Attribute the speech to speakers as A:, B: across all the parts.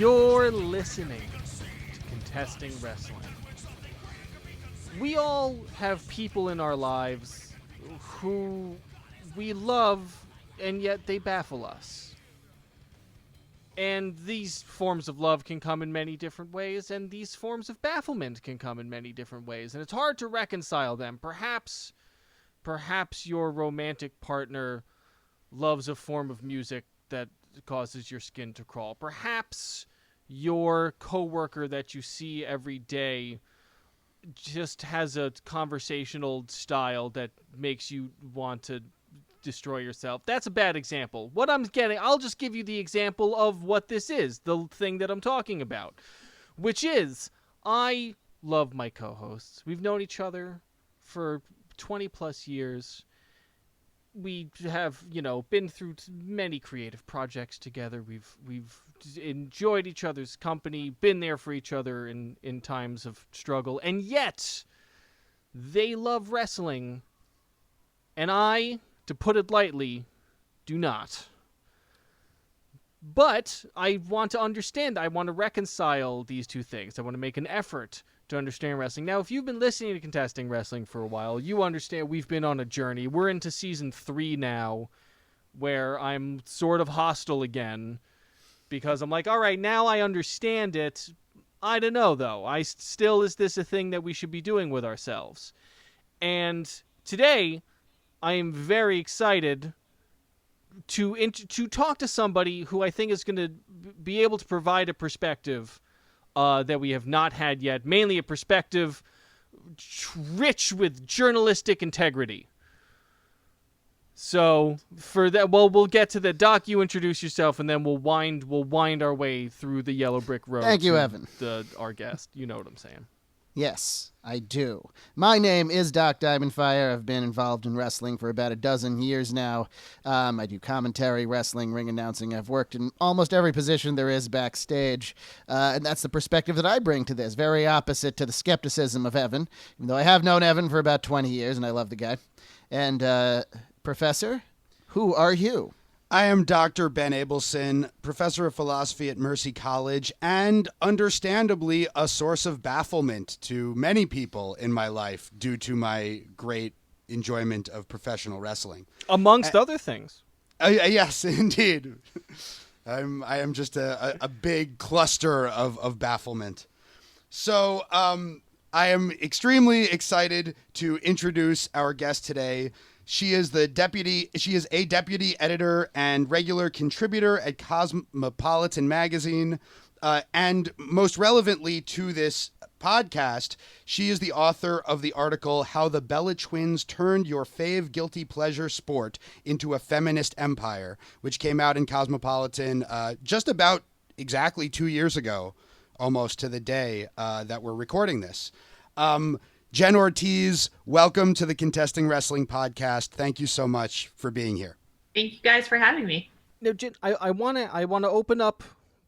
A: You're listening to Contesting Wrestling. We all have people in our lives who we love, and yet they baffle us. And these forms of love can come in many different ways, and these forms of bafflement can come in many different ways, and it's hard to reconcile them. Perhaps your romantic partner loves a form of music that causes your skin to crawl. Perhaps your coworker that you see every day just has a conversational style that makes you want to destroy yourself. That's a bad example. What I'm getting, I'll just give you the example of what this is, the thing that I'm talking about, which is I love my co-hosts. We've known each other for 20 plus years. We have, been through many creative projects together. We've enjoyed each other's company, been there for each other in times of struggle, and yet they love wrestling, and I, to put it lightly, do not. But I want to understand. I want to reconcile these two things. I want to make an effort to understand wrestling. Now, if you've been listening to Contesting Wrestling for a while, you understand we've been on a journey. We're into season 3 now, where I'm sort of hostile again, because I'm like, all right, now I understand it. I don't know, though. Is this a thing that we should be doing with ourselves? And today, I am very excited to talk to somebody who I think is going to be able to provide a perspective that we have not had yet, mainly a perspective rich with journalistic integrity. So for that, we'll get to the Doc. You introduce yourself, and then we'll wind our way through the yellow brick road.
B: Thank you, Evan.
A: Our guest. You know what I'm saying.
B: Yes, I do. My name is Doc Diamondfire. I've been involved in wrestling for about a dozen years now. I do commentary, wrestling, ring announcing. I've worked in almost every position there is backstage, and that's the perspective that I bring to this, very opposite to the skepticism of Evan, even though I have known Evan for about 20 years, and I love the guy. And, Professor, who are you?
C: I am Dr. Ben Abelson, professor of philosophy at Mercy College, and understandably a source of bafflement to many people in my life due to my great enjoyment of professional wrestling.
A: Amongst other things.
C: Yes, indeed. I am just a big cluster of bafflement. So I am extremely excited to introduce our guest today. She is a deputy editor and regular contributor at Cosmopolitan magazine. And most relevantly to this podcast, she is the author of the article, How the Bella Twins Turned Your Fave Guilty Pleasure Sport into a Feminist Empire, which came out in Cosmopolitan just about exactly 2 years ago, almost to the day that we're recording this. Jen Ortiz, welcome to the Contesting Wrestling Podcast. Thank you so much for being here.
D: Thank you guys for having me.
A: Now, Jen, I want to open up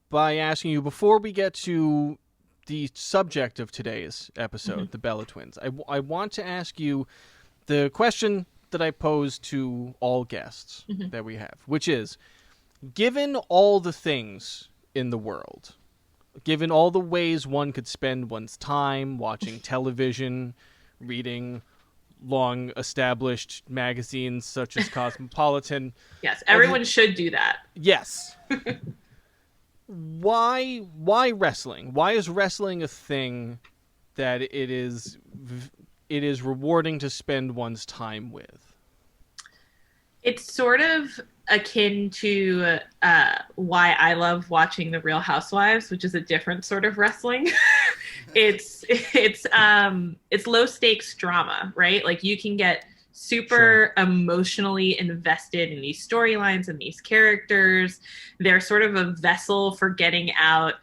A: by asking you, before we get to the subject of today's episode, the Bella Twins, I want to ask you the question that I pose to all guests that we have, which is, given all the things in the world, given all the ways one could spend one's time watching television, reading long-established magazines such as Cosmopolitan.
D: Yes, everyone should do that.
A: Yes. Why wrestling? Why is wrestling a thing that it is rewarding to spend one's time with?
D: It's sort of akin to why I love watching The Real Housewives, which is a different sort of wrestling. It's low stakes drama, right? Like you can get super emotionally invested in these storylines and these characters. They're sort of a vessel for getting out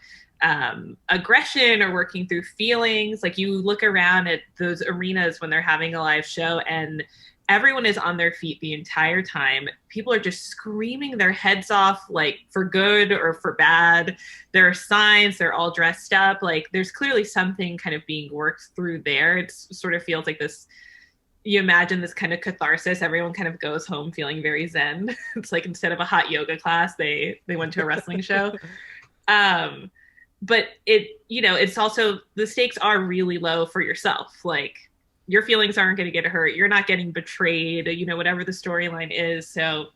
D: aggression or working through feelings. Like you look around at those arenas when they're having a live show and everyone is on their feet the entire time. People are just screaming their heads off, like for good or for bad. There are signs, they're all dressed up. Like there's clearly something kind of being worked through there. It sort of feels like this, you imagine this kind of catharsis. Everyone kind of goes home feeling very zen. It's like instead of a hot yoga class, they went to a wrestling show. but it's also, the stakes are really low for yourself. Like, your feelings aren't going to get hurt. You're not getting betrayed, whatever the storyline is. So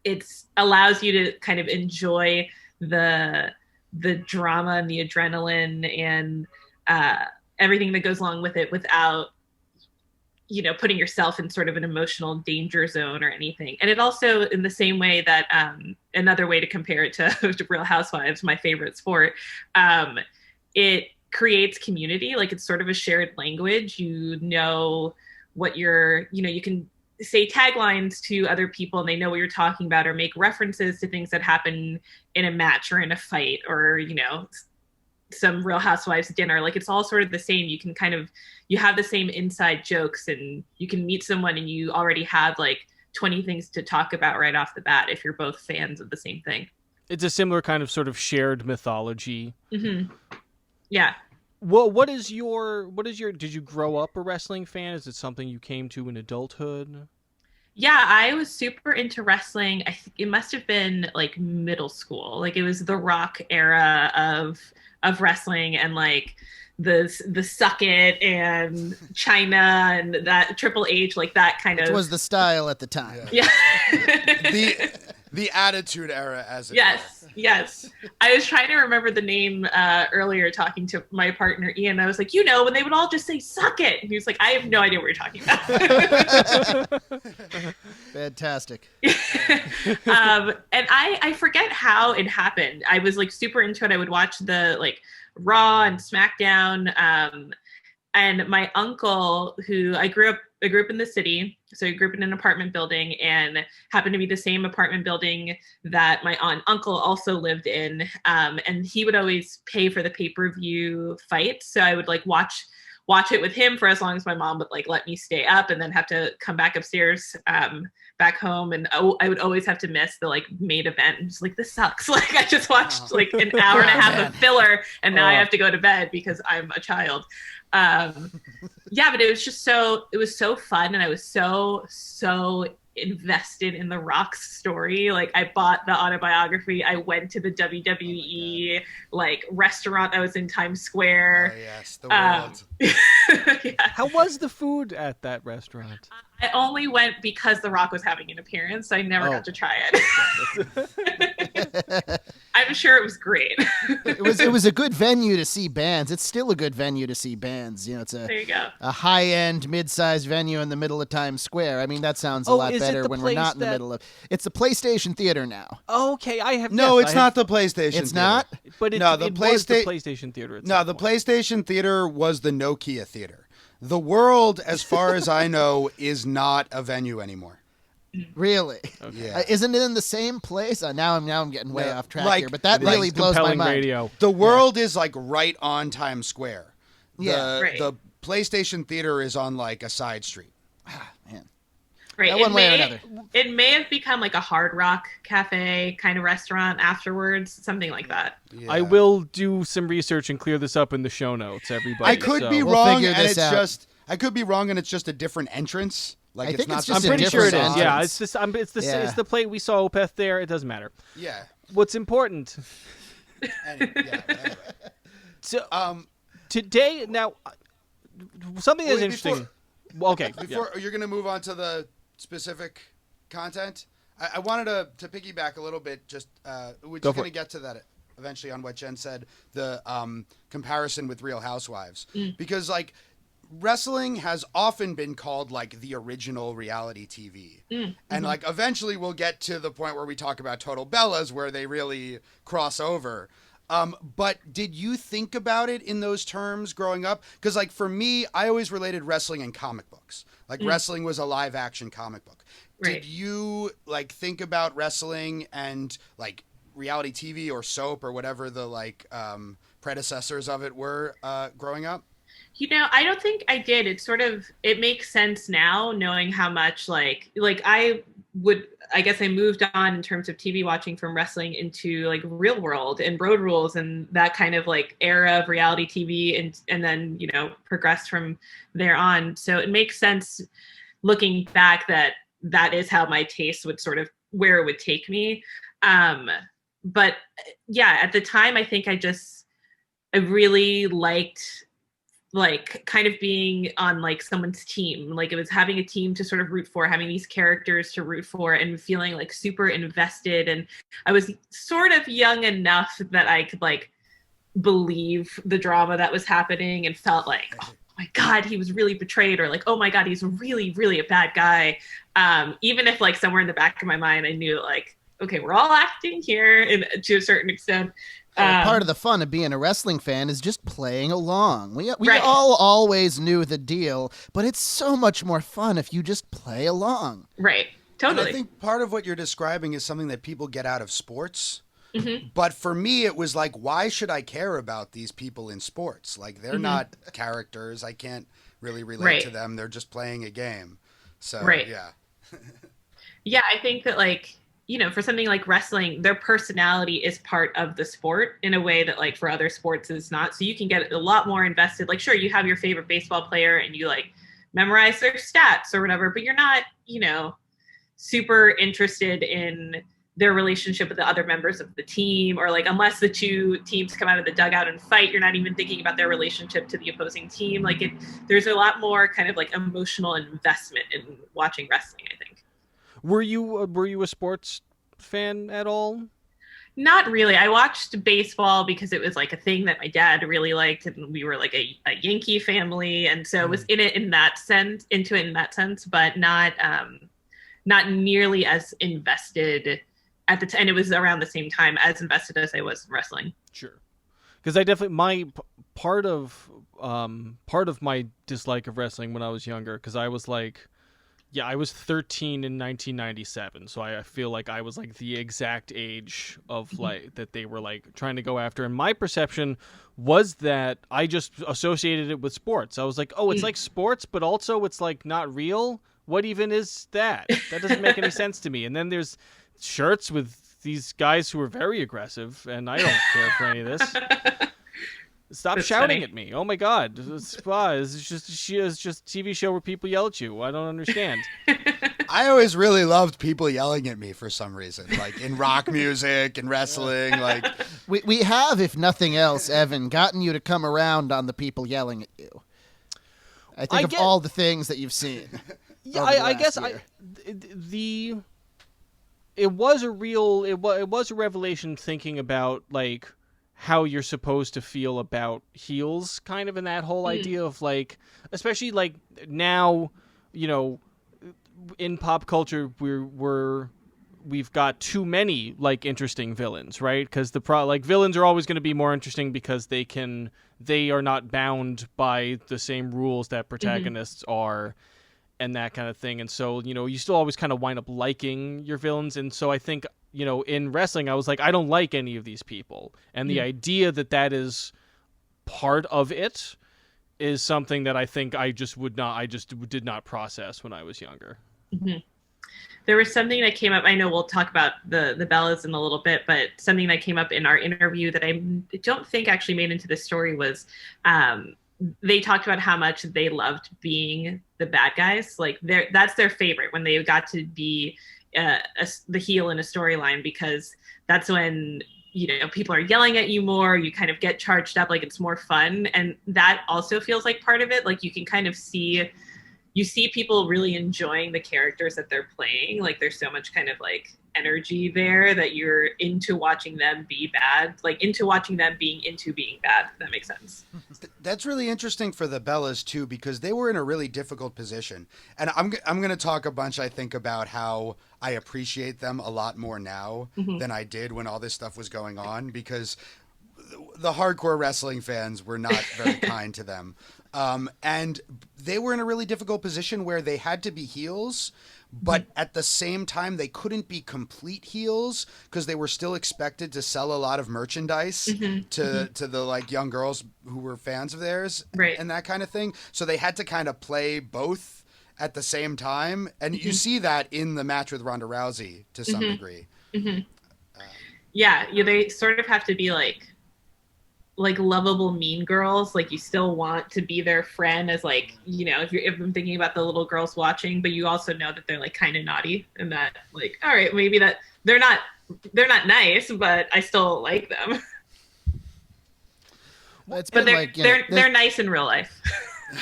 D: it's allows you to kind of enjoy the drama and the adrenaline and everything that goes along with it without putting yourself in sort of an emotional danger zone or anything. And it also, in the same way that another way to compare it to Real Housewives, my favorite sport, it creates community. Like, it's sort of a shared language. What you can say taglines to other people and they know what you're talking about, or make references to things that happen in a match or in a fight, or some Real Housewives dinner. Like, it's all sort of the same. You have the same inside jokes, and you can meet someone and you already have like 20 things to talk about right off the bat if you're both fans of the same thing.
A: It's a similar kind of sort of shared mythology.
D: Mm-hmm. Yeah.
A: Well, did you grow up a wrestling fan? Is it something you came to in adulthood?
D: Yeah, I was super into wrestling. I think it must have been like middle school. Like, it was the Rock era of wrestling, and like the Suck It and China and that Triple H, like that kind of.
B: It was the style at the time.
D: Yeah.
C: The Attitude Era, as it
D: Yes. I was trying to remember the name earlier, talking to my partner Ian. I was like, when they would all just say "suck it," and he was like, "I have no idea what you're talking about."
B: Fantastic.
D: And I forget how it happened. I was like super into it. I would watch the like Raw and SmackDown. And my uncle, who I grew up in the city, so I grew up in an apartment building, and happened to be the same apartment building that my aunt and uncle also lived in. And he would always pay for the pay-per-view fights, so I would like watch it with him for as long as my mom would like let me stay up, and then have to come back upstairs back home, and I would always have to miss the like main event, and just like, this sucks. Like, I just watched like an hour and a half of filler, and now I have to go to bed because I'm a child. Yeah, but it was so fun, and I was so invested in the Rock's story. Like, I bought the autobiography. I went to the WWE like restaurant that was in Times Square.
C: Oh, yes, the world.
D: Yeah.
A: How was the food at that restaurant?
D: I only went because The Rock was having an appearance, so I never got to try it. I'm sure it was great.
B: It was a good venue to see bands. It's still a good venue to see bands. It's
D: there you go.
B: a high-end, mid-sized venue in the middle of Times Square. I mean, that sounds a lot better when we're not in the middle of. It's the PlayStation Theater now.
A: Okay, I have.
C: No,
A: yes,
C: it's not the PlayStation.
B: It's
C: Theater.
B: not.
A: But it was the PlayStation Theater.
C: No, the PlayStation Theater was the Nokia Theater. The World, as far as I know, is not a venue anymore.
B: Really?
A: Okay.
C: Yeah.
B: Isn't it in the same place? Now I'm getting way off track
C: like-
B: here, but that
C: like
B: really blows my
A: Compelling
B: mind.
A: radio.
C: The World is like right on Times Square.
B: Yeah.
D: Right.
C: The PlayStation Theater is on like a side street.
B: Man.
D: Right.
B: One way or another.
D: It may have become like a Hard Rock cafe kind of restaurant afterwards, something like that.
C: Yeah.
A: I will do some research and clear this up in the show notes, everybody.
C: I could be
B: We'll
C: wrong,
B: figure
C: and
B: this
C: it's
B: out.
C: just. I could be wrong, and it's just a different entrance. Like,
B: I
C: it's
B: think
C: not
B: it's
C: the
B: just
A: I'm
B: a
C: same
A: pretty sure it
B: different
A: is. Yeah,
B: entrance.
A: it's the play we saw Opeth there. It doesn't matter.
C: Yeah.
A: What's important?
C: Anyway.
A: So, today, now, something that's
C: Wait,
A: interesting. Well, okay.
C: Before you're going to move on to the specific content, I wanted to piggyback a little bit. Just we're just going to get to that eventually on what Jen said, the comparison with Real Housewives, because like wrestling has often been called like the original reality TV, and like eventually we'll get to the point where we talk about Total Bellas, where they really cross over. But did you think about it in those terms growing up? Because like for me, I always related wrestling and comic books. Like wrestling was a live action comic book.
D: Right.
C: Did you like think about wrestling and like reality TV or soap or whatever the like predecessors of it were growing up?
D: I don't think I did. It makes sense now, knowing how much like I guess I moved on in terms of TV watching from wrestling into like Real World and Road Rules and that kind of like era of reality TV, and then progressed from there on. So it makes sense looking back that is how my taste would sort of where it would take me. But yeah, at the time I think I just I really liked like kind of being on like someone's team. Like it was having a team to sort of root for, having these characters to root for, and feeling like super invested. And I was sort of young enough that I could like believe the drama that was happening and felt like, oh my God, he was really betrayed, or like, oh my God, he's really, really a bad guy. Even if like somewhere in the back of my mind, I knew like, okay, we're all acting here to a certain extent.
B: Part of the fun of being a wrestling fan is just playing along. We
D: Right.
B: all always knew the deal, but it's so much more fun if you just play along.
D: Right.
C: And
D: Totally.
C: I think part of what you're describing is something that people get out of sports.
D: Mm-hmm.
C: But for me, it was like, why should I care about these people in sports? Like, they're not characters. I can't really relate to them. They're just playing a game. So, yeah.
D: Yeah, I think that like, you know, for something like wrestling, their personality is part of the sport in a way that like for other sports is not. So you can get a lot more invested. Like, sure, you have your favorite baseball player and you like memorize their stats or whatever, but you're not, you know, super interested in their relationship with the other members of the team, or like unless the two teams come out of the dugout and fight, you're not even thinking about their relationship to the opposing team. Like there's a lot more kind of like emotional investment in watching wrestling, I think.
A: Were you a sports fan at all?
D: Not really. I watched baseball because it was like a thing that my dad really liked, and we were like a Yankee family, and so it was into it in that sense, but not nearly as invested at the time. And it was around the same time as invested as I was in wrestling.
A: Sure, because I definitely part of my dislike of wrestling when I was younger, because I was like, yeah, I was 13 in 1997, so I feel like I was like the exact age of like that they were like trying to go after. And my perception was that I just associated it with sports. I was like, oh, it's like sports, but also it's like not real. What even is that? That doesn't make any sense to me. And then there's shirts with these guys who are very aggressive, and I don't care for any of this. Stop
D: That's
A: shouting
D: funny.
A: at me. Oh my God. It's just TV show where people yell at you. I don't understand.
C: I always really loved people yelling at me for some reason, like in rock music and wrestling. Like,
B: We have, if nothing else, Evan, gotten you to come around on the people yelling at you. I think of all the things that you've seen.
A: Yeah,
B: over the
A: I guess
B: last year.
A: it was a revelation thinking about like how you're supposed to feel about heels, kind of in that whole idea of like, especially like now, you know, in pop culture we've got too many like interesting villains, right? Because like villains are always going to be more interesting because they are not bound by the same rules that protagonists are, and that kind of thing. And so, you know, you still always kind of wind up liking your villains. And so I think, you know, in wrestling, I was like, I don't like any of these people. And the idea that is part of it is something that I think I just did not process when I was younger.
D: Mm-hmm. There was something that came up. I know we'll talk about the Bellas in a little bit, but something that came up in our interview that I don't think actually made into the story was they talked about how much they loved being the bad guys. Like that's their favorite, when they got to be the heel in a storyline, because that's when, you know, people are yelling at you more, you kind of get charged up, like it's more fun. And that also feels like part of it. Like you can kind of see people really enjoying the characters that they're playing. Like there's so much kind of like energy there that you're into watching them be bad, like into watching them being bad, if that makes sense.
C: that's really interesting for the Bellas too, because they were in a really difficult position. And I'm going to talk a bunch, I think, about how I appreciate them a lot more now than I did when all this stuff was going on, because the hardcore wrestling fans were not very kind to them. And they were in a really difficult position where they had to be heels, but at the same time, they couldn't be complete heels because they were still expected to sell a lot of merchandise to the like young girls who were fans of theirs,
D: Right.
C: and that kind of thing. So they had to kind of play both at the same time. And you see that in the match with Ronda Rousey to some degree.
D: Yeah, they sort of have to be like lovable mean girls. Like you still want to be their friend, as like, you know, if I'm thinking about the little girls watching, but you also know that they're like kind of naughty, and that like, all right, maybe that they're not nice, but I still like them.
B: It's
D: But
B: been like
D: they're nice in real life.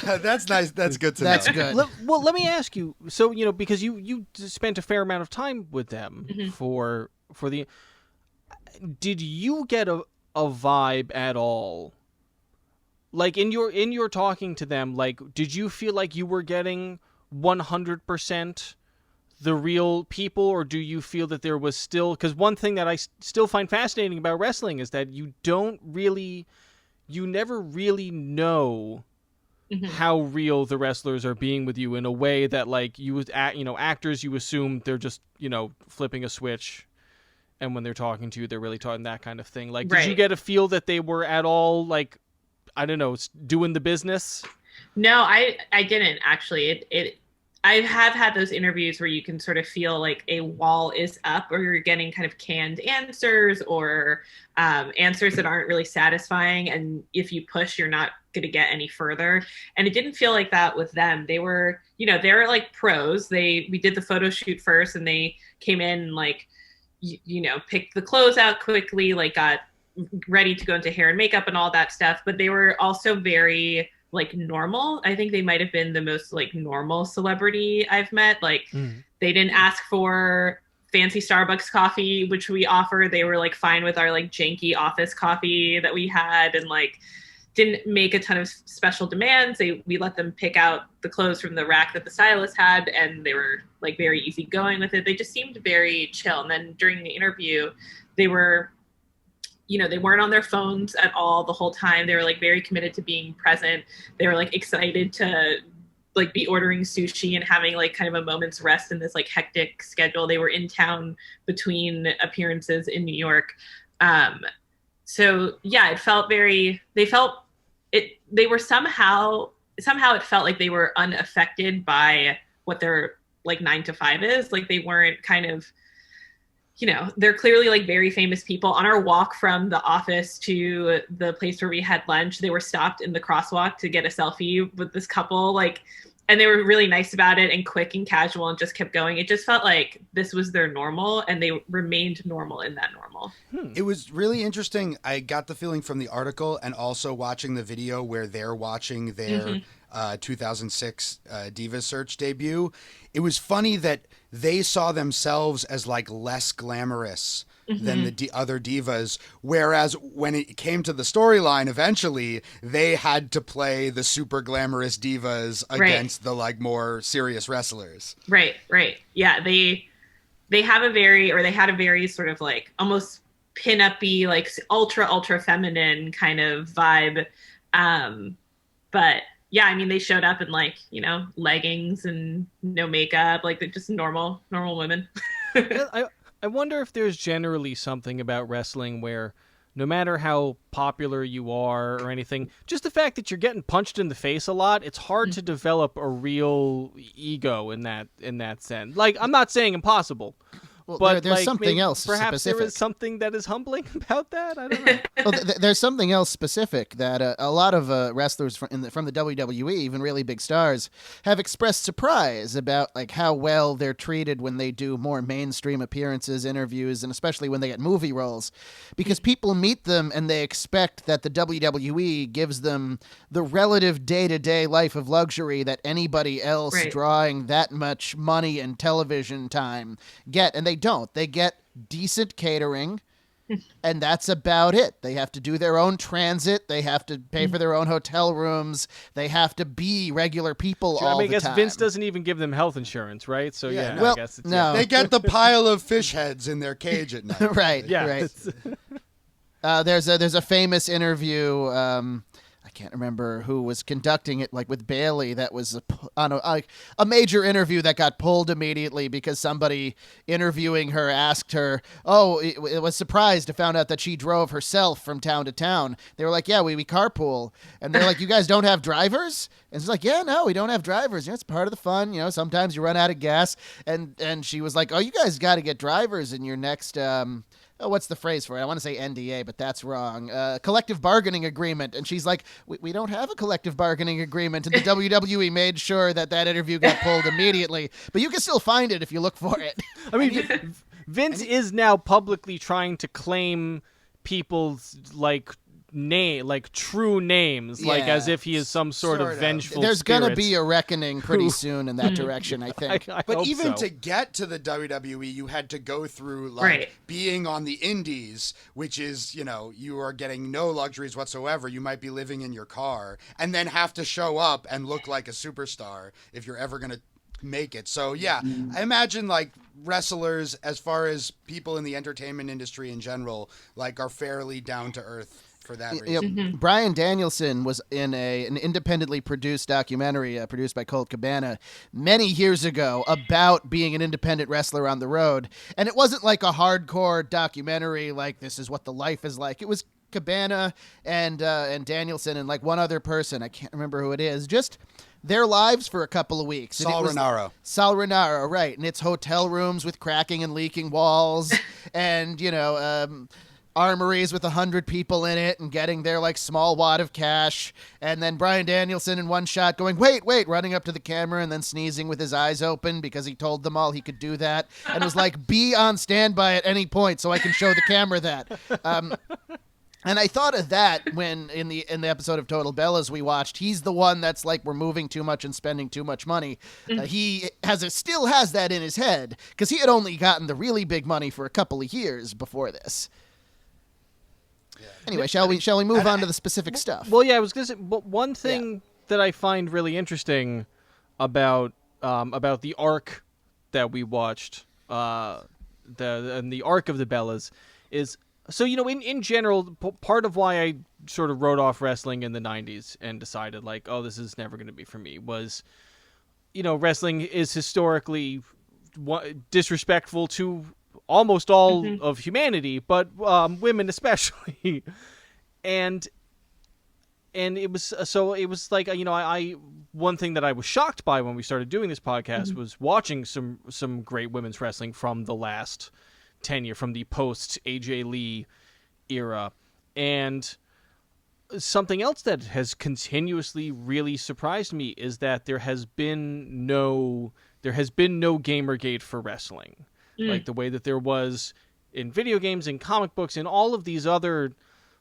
C: That's nice. That's good to know.
B: That's good.
A: Well, let me ask you. So because you spent a fair amount of time with them for the. Did you get a vibe at all? Like in your talking to them, like did you feel like you were getting 100% the real people, or do you feel that there was still, because one thing that I still find fascinating about wrestling is that you never really know how real the wrestlers are being with you in a way that like actors, you assume they're just, flipping a switch, and when they're talking to you, they're really talking, that kind of thing. Like, did you get a feel that they were at all like, I don't know, doing the business?
D: No, I didn't actually. I have had those interviews where you can sort of feel like a wall is up, or you're getting kind of canned answers, or answers that aren't really satisfying. And if you push, you're not going to get any further. And it didn't feel like that with them. They were, they're like pros. We did the photo shoot first, and they came in and like, picked the clothes out quickly, like got ready to go into hair and makeup and all that stuff. But they were also very like normal. I think they might have been the most like normal celebrity I've met. Like they didn't ask for fancy Starbucks coffee, which we offer. They were like fine with our like janky office coffee that we had, and like didn't make a ton of special demands. We let them pick out the clothes from the rack that the stylist had, and they were like very easygoing with it. They just seemed very chill. And then during the interview, they were, they weren't on their phones at all the whole time. They were like very committed to being present. They were like excited to like be ordering sushi and having like kind of a moment's rest in this like hectic schedule. They were in town between appearances in New York. So yeah, it felt they were somehow it felt like they were unaffected by what their like 9 to 5 is. Like they weren't kind of, they're clearly like very famous people. On our walk from the office to the place where we had lunch, they were stopped in the crosswalk to get a selfie with this couple, like, and they were really nice about it and quick and casual and just kept going. It just felt like this was their normal, and they remained normal in that normal.
C: It was really interesting. I got the feeling from the article and also watching the video where they're watching their 2006 Diva Search debut. It was funny that they saw themselves as like less glamorous than the other divas, whereas when it came to the storyline, eventually they had to play the super glamorous divas against the like more serious wrestlers. Right.
D: Yeah, they had a very sort of like almost pin-up-y, like ultra feminine kind of vibe. But yeah, I mean, they showed up in like, leggings and no makeup, like they're just normal women.
A: I wonder if there's generally something about wrestling where no matter how popular you are or anything, just the fact that you're getting punched in the face a lot, it's hard to develop a real ego in that sense. Like, I'm not saying impossible.
B: Well,
A: but
B: there's something else
A: perhaps
B: specific.
A: there is something that is humbling about that. I don't know.
B: Well, there's something else specific that a lot of wrestlers from the WWE, even really big stars, have expressed surprise about, like how well they're treated when they do more mainstream appearances, interviews, and especially when they get movie roles, because people meet them and they expect that the WWE gives them the relative day-to-day life of luxury that anybody else drawing that much money and television time get, and they don't. They get decent catering, and that's about it. They have to do their own transit. They have to pay for their own hotel rooms. They have to be regular people all the time.
A: I guess Vince doesn't even give them health insurance, right? So yeah,
B: well,
A: I guess it's,
B: no.
C: They get the pile of fish heads in their cage at night.
B: Right. There's a famous interview. I can't remember who was conducting it, like with Bailey. That was a major interview that got pulled immediately because somebody interviewing her asked her, it was surprised to find out that she drove herself from town to town. They were like, yeah, we carpool. And they're like, you guys don't have drivers? And she's like, yeah, no, we don't have drivers. It's part of the fun. Sometimes you run out of gas. And she was like, oh, you guys got to get drivers in your next what's the phrase for it? I want to say NDA, but that's wrong. Collective bargaining agreement. And she's like, we don't have a collective bargaining agreement. And the WWE made sure that interview got pulled immediately. But you can still find it if you look for it.
A: I mean, Vince is now publicly trying to claim people's like like true names, like
B: Yeah.
A: as if he is some sort of vengeful
B: There's going to
A: spirit.
B: be a reckoning pretty soon in that direction, I think.
A: I
C: But
A: hope
C: even
A: so.
C: to get to the WWE, you had to go through like
D: Right.
C: being on the indies, which is, you are getting no luxuries whatsoever. You might be living in your car and then have to show up and look like a superstar if you're ever going to make it. So yeah, I imagine like wrestlers, as far as people in the entertainment industry in general, like are fairly down to earth for that reason.
B: Bryan Danielson was in an independently produced documentary produced by Colt Cabana many years ago about being an independent wrestler on the road. And it wasn't like a hardcore documentary like this is what the life is like. It was Cabana and Danielson and like one other person. I can't remember who it is. Just their lives for a couple of weeks.
C: Sal Rinauro.
B: Sal Rinauro, right. And it's hotel rooms with cracking and leaking walls and, armories with 100 people in it and getting their like small wad of cash. And then Bryan Danielson in one shot going, wait, running up to the camera and then sneezing with his eyes open because he told them all he could do that. And was like, be on standby at any point so I can show the camera that. And I thought of that when in the episode of Total Bellas we watched. He's the one that's like, we're moving too much and spending too much money. He still has that in his head because he had only gotten the really big money for a couple of years before this. Anyway, shall we move on to the specific stuff?
A: Well, yeah, I was going to say, but one thing that I find really interesting about the arc that we watched, the arc of the Bellas, is so in general, part of why I sort of wrote off wrestling in the '90s and decided like, oh, this is never going to be for me was, wrestling is historically disrespectful to almost all of humanity, but women especially. and it was like, I one thing that I was shocked by when we started doing this podcast was watching some great women's wrestling from the last 10 year, from the post AJ Lee era. And something else that has continuously really surprised me is that there has been no Gamergate for wrestling. Like the way that there was in video games, in comic books, in all of these other,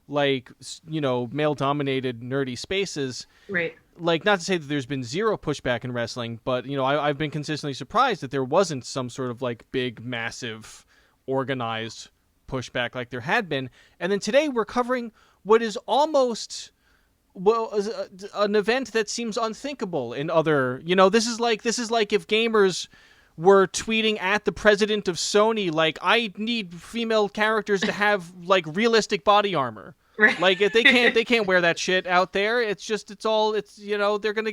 A: like, male-dominated nerdy spaces.
D: Right.
A: Like, not to say that there's been zero pushback in wrestling, but, I've been consistently surprised that there wasn't some sort of, like, big, massive, organized pushback like there had been. And then today we're covering what is almost... an event that seems unthinkable in other... this is like if gamers were tweeting at the president of Sony, like, I need female characters to have like realistic body armor.
D: Right.
A: Like, if they can't wear that shit out there. They're gonna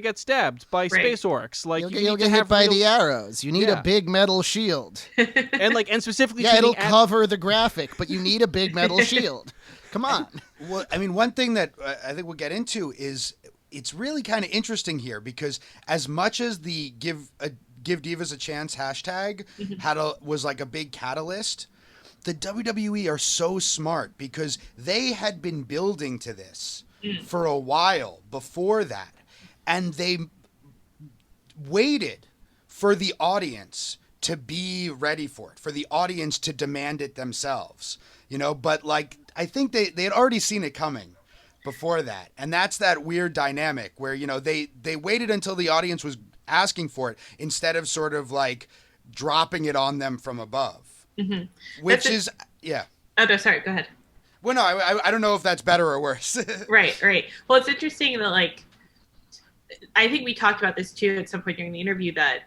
A: get stabbed by space orcs. Like,
B: you'll get hit by the arrows. You need a big metal shield.
A: and specifically,
B: it'll cover the graphic, but you need a big metal shield. Come on.
C: Well, I mean, one thing that I think we'll get into is it's really kind of interesting here because as much as the Give Divas a Chance hashtag was like a big catalyst, the WWE are so smart because they had been building to this for a while before that. And they waited for the audience to be ready for it, for the audience to demand it themselves, but like, I think they had already seen it coming before that. And that's that weird dynamic where, they waited until the audience was asking for it instead of sort of like dropping it on them from above, which is.
D: Oh, no, sorry, go ahead.
C: Well, no, I don't know if that's better or worse.
D: Right. Well, it's interesting that, like, I think we talked about this too at some point during the interview, that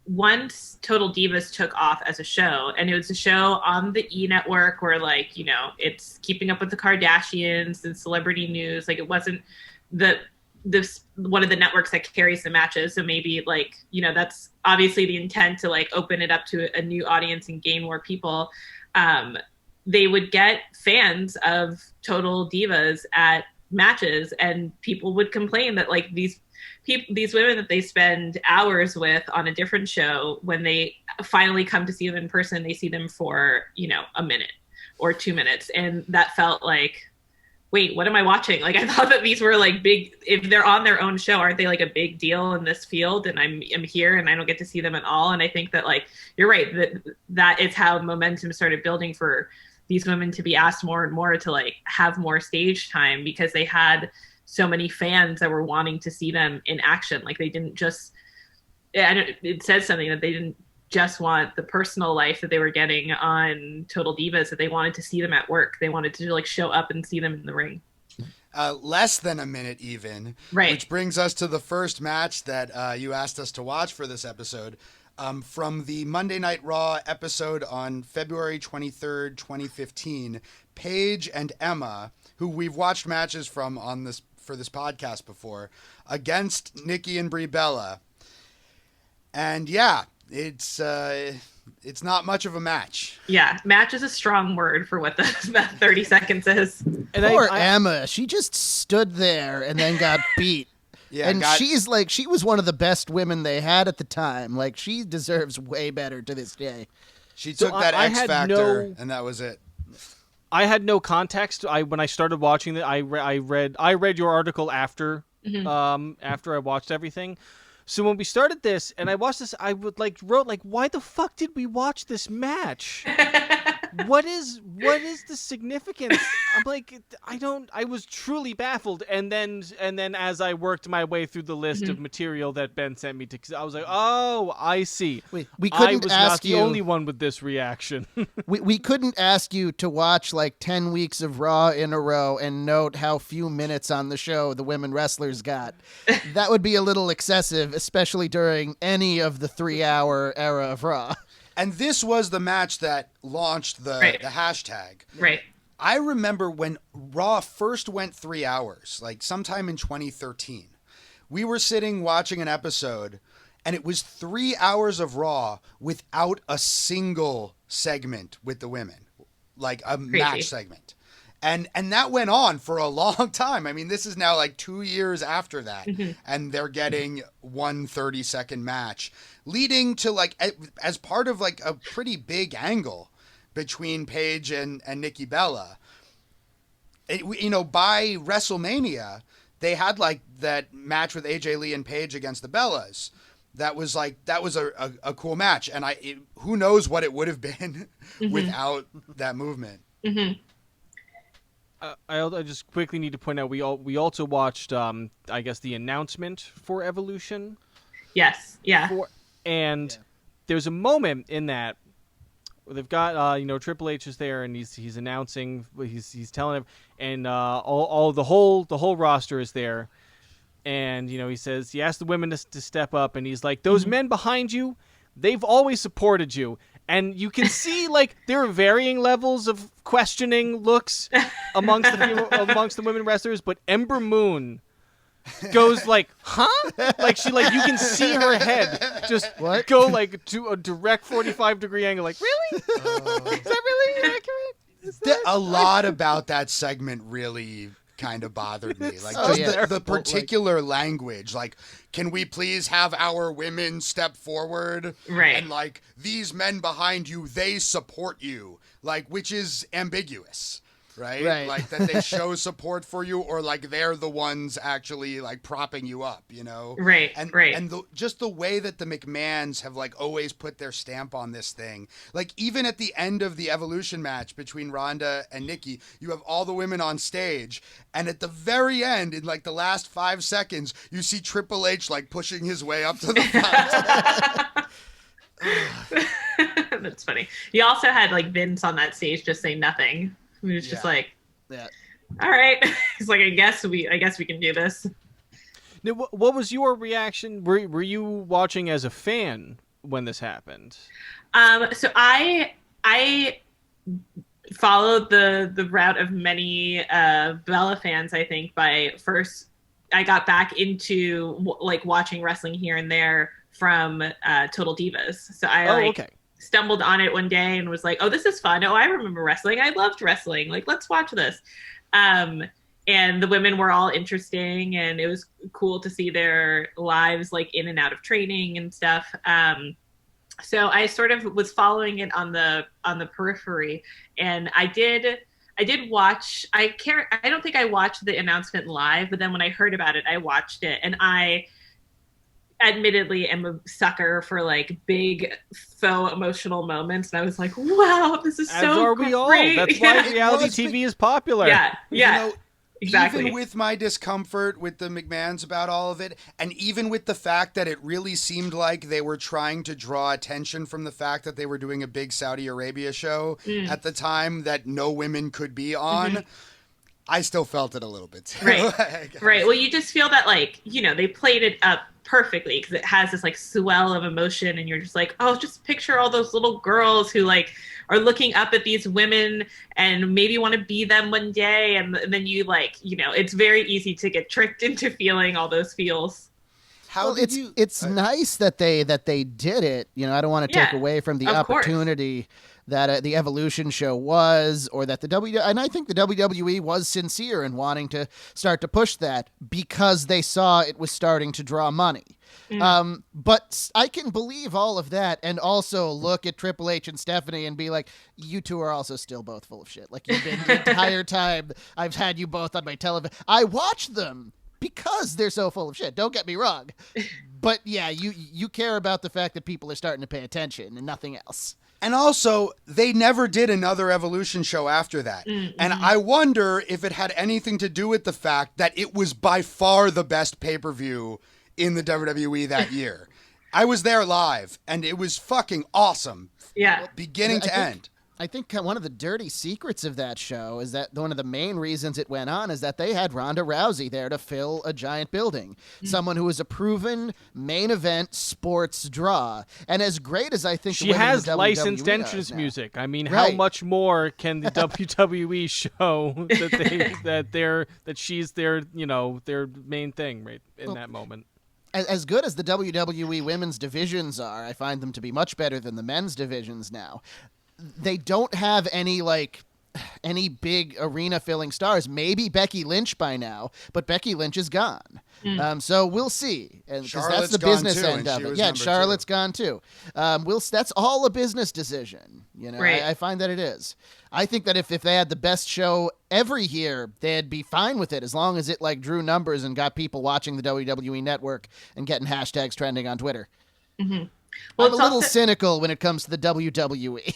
D: once Total Divas took off as a show, and it was a show on the E! Network where, like, it's keeping up with the Kardashians and celebrity news. Like, it wasn't one of the networks that carries the matches. So maybe, like, that's obviously the intent, to like open it up to a new audience and gain more people. They would get fans of Total Divas at matches, and people would complain that, like, these women that they spend hours with on a different show, when they finally come to see them in person, they see them for, a minute or 2 minutes. And that felt like, wait, what am I watching? Like, I thought that these were like big, if they're on their own show, aren't they like a big deal in this field? And I'm here and I don't get to see them at all. And I think that, like, you're right, that is how momentum started building for these women to be asked more and more to like have more stage time because they had so many fans that were wanting to see them in action. Like they didn't just, it says something that they didn't just want the personal life that they were getting on Total Divas, that they wanted to see them at work. They wanted to like show up and see them in the ring.
C: Less than a minute even,
D: right?
C: Which brings us to the first match that you asked us to watch for this episode, from the Monday Night Raw episode on February 23rd, 2015. Paige and Emma, who we've watched matches from on this for this podcast before, against Nikki and Brie Bella. And yeah, it's not much of a match.
D: Yeah, match is a strong word for what that 30 seconds is.
B: And poor Emma, she just stood there and then got beat. Yeah, and she was one of the best women they had at the time. Like, she deserves way better to this day.
C: She took that X Factor, and that was it.
A: I had no context. When I started watching it, I read your article after after I watched everything. So when we started this and I watched this, I wrote why the fuck did we watch this match? What is the significance? I'm like, I was truly baffled. And then as I worked my way through the list of material that Ben sent me I was like, oh, I see.
B: We couldn't
A: I was
B: ask
A: not the only one with this reaction.
B: we couldn't ask you to watch like 10 weeks of Raw in a row and note how few minutes on the show the women wrestlers got. That would be a little excessive, especially during any of the 3-hour era of Raw.
C: And this was the match that launched the hashtag.
D: Right.
C: I remember when Raw first went 3 hours, like sometime in 2013. We were sitting watching an episode, and it was 3 hours of Raw without a single segment with the women, like a match segment. And that went on for a long time. I mean, this is now like 2 years after that, and they're getting one 30-second match, leading to like as part of like a pretty big angle between Paige and Nikki Bella. By WrestleMania, they had like that match with AJ Lee and Paige against the Bellas. That was a cool match, and who knows what it would have been without that movement.
D: Mm-hmm.
A: I just quickly need to point out we also watched I guess the announcement for Evolution.
D: Yes. Yeah.
A: There's a moment in that where they've got Triple H is there and he's announcing, he's telling him, and all the whole roster is there, and he says he asked the women to step up, and he's like, those men behind you, they've always supported you. And you can see, like, there are varying levels of questioning looks amongst the women wrestlers, but Ember Moon goes like, huh? Like, you can see her head just go like to a direct 45-degree angle. Like, really? Is that really accurate?
C: A lot about that segment really kind of bothered me. Like, the particular language, like, can we please have our women step forward?
D: Right.
C: And like, these men behind you, they support you, like, which is ambiguous. Right? Like that they show support for you, or like they're the ones actually like propping you up,
D: Right.
C: And just the way that the McMahons have like always put their stamp on this thing. Like even at the end of the Evolution match between Ronda and Nikki, you have all the women on stage, and at the very end, in like the last 5 seconds, you see Triple H like pushing his way up to the
D: front. That's funny. You also had like Vince on that stage just saying nothing. He was just like, all right. He's like, I guess we can do this.
A: Now, what was your reaction? Were you watching as a fan when this happened?
D: So I followed the route of many Bella fans, I think, I got back into like watching wrestling here and there from Total Divas. So I stumbled on it one day and was like, oh, this is fun. Oh, I remember wrestling. I loved wrestling. Like, let's watch this. And the women were all interesting, and it was cool to see their lives like in and out of training and stuff. So I sort of was following it on the periphery, and I did watch. I don't think I watched the announcement live, but then when I heard about it, I watched it, and admittedly am a sucker for like big faux emotional moments, and I was like, wow, this is
A: As
D: so
A: are
D: great.
A: we all. That's why
C: It
A: reality
C: was
A: TV is popular.
D: Yeah, yeah.
C: You know,
D: Exactly.
C: even with my discomfort with the McMahons about all of it, and even with the fact that it really seemed like they were trying to draw attention from the fact that they were doing a big Saudi Arabia show at the time that no women could be on, I still felt it a little bit too.
D: Right. Right. Well, you just feel that, like, they played it up perfectly because it has this like swell of emotion, and you're just like, oh, just picture all those little girls who like are looking up at these women and maybe want to be them one day, and then you like, it's very easy to get tricked into feeling all those feels.
C: How did you?
B: It's nice that they did it. I don't want to take away from the
D: of course.
B: opportunity that the Evolution show was, or that and I think the WWE was sincere in wanting to start to push that because they saw it was starting to draw money. But I can believe all of that and also look at Triple H and Stephanie and be like, you two are also still both full of shit. Like, you've been the entire time I've had you both on my television. I watch them because they're so full of shit. Don't get me wrong. But yeah, you care about the fact that people are starting to pay attention and nothing else.
C: And also, they never did another Evolution show after that.
D: Mm-hmm.
C: And I wonder if it had anything to do with the fact that it was by far the best pay-per-view in the WWE that year. I was there live, and it was fucking awesome.
D: Yeah.
C: Beginning to end.
B: I think one of the dirty secrets of that show is that one of the main reasons it went on is that they had Ronda Rousey there to fill a giant building. Someone who is a proven main event sports draw. And as great as I think
A: She
B: the women
A: has
B: in the
A: licensed
B: WWE
A: entrance
B: now.
A: music. I mean,
B: Right.
A: how much more can the WWE show that she's their their main thing right in that moment?
B: As good as the WWE women's divisions are, I find them to be much better than the men's divisions now. They don't have any big arena filling stars. Maybe Becky Lynch by now, but Becky Lynch is gone. So we'll see. Because that's the
C: gone
B: business
C: too,
B: end
C: and
B: of
C: she
B: it.
C: was
B: Yeah,
C: number
B: Charlotte's gone too. That's all a business decision.
D: Right.
B: I find that it is. I think that if they had the best show every year, they'd be fine with it as long as it like drew numbers and got people watching the WWE Network and getting hashtags trending on Twitter.
D: Mm-hmm. Well,
B: I'm a little cynical when it comes to the WWE.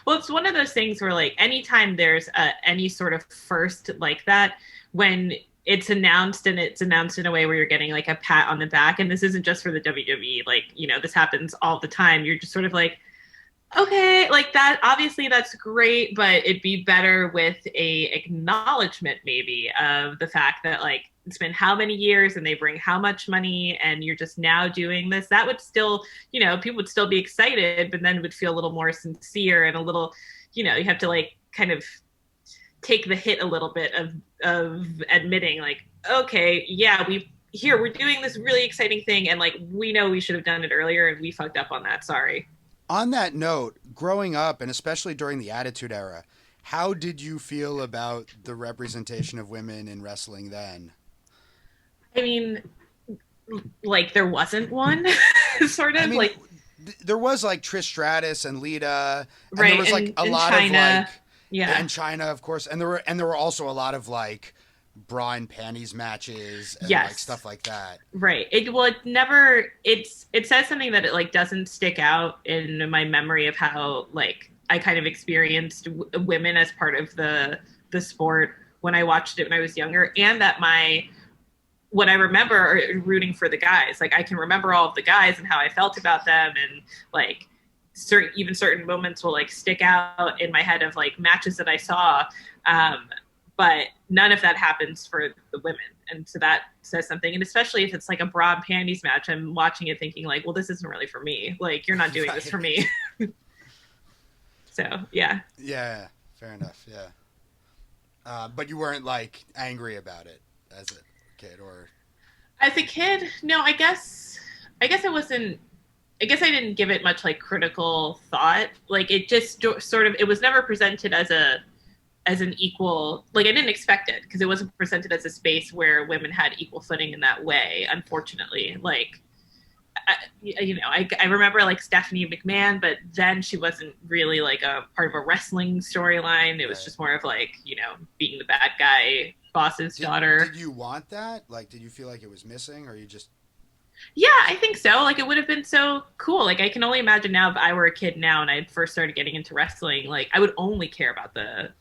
D: Well, it's one of those things where, like, anytime there's any sort of first like that, when it's announced and it's announced in a way where you're getting like a pat on the back, and this isn't just for the WWE, like, this happens all the time. You're just sort of like, okay, like that, obviously that's great, but it'd be better with a acknowledgement maybe of the fact that like it's been how many years and they bring how much money and you're just now doing this. That would still, people would still be excited, but then it would feel a little more sincere and a little, you have to like kind of take the hit a little bit of admitting like, okay, yeah, we're doing this really exciting thing, and like we know we should have done it earlier and we fucked up on that. Sorry.
C: On that note, growing up, and especially during the Attitude Era, how did you feel about the representation of women in wrestling then?
D: I mean, like there wasn't one, sort of.
C: I mean,
D: like
C: there was like Trish Stratus and Lita, and
D: right,
C: there was like a lot
D: China,
C: of like,
D: yeah,
C: and China, of course, and there were also a lot of like bra and panties matches and
D: yes,
C: like stuff like that.
D: Right. It says something that it like doesn't stick out in my memory of how like I kind of experienced women as part of the sport when I watched it when I was younger, and that what I remember are rooting for the guys. Like I can remember all of the guys and how I felt about them, and like certain moments will like stick out in my head of like matches that I saw. But none of that happens for the women. And so that says something. And especially if it's like a bra and panties match, I'm watching it thinking like, well, this isn't really for me. Like, you're not doing this for me. So, yeah.
C: Yeah, fair enough. Yeah. But you weren't like angry about it as a kid, or?
D: As a kid, no, I guess I didn't give it much like critical thought. Like it just sort of, it was never presented as an equal, like I didn't expect it because it wasn't presented as a space where women had equal footing in that way, unfortunately. Like, I remember like Stephanie McMahon, but then she wasn't really like a part of a wrestling storyline. It was just more of like, being the bad guy boss's daughter.
C: Did you want that? Like, did you feel like it was missing, or you just?
D: Yeah, I think so. Like, it would have been so cool. Like, I can only imagine now if I were a kid now and I first started getting into wrestling, like, I would only care about the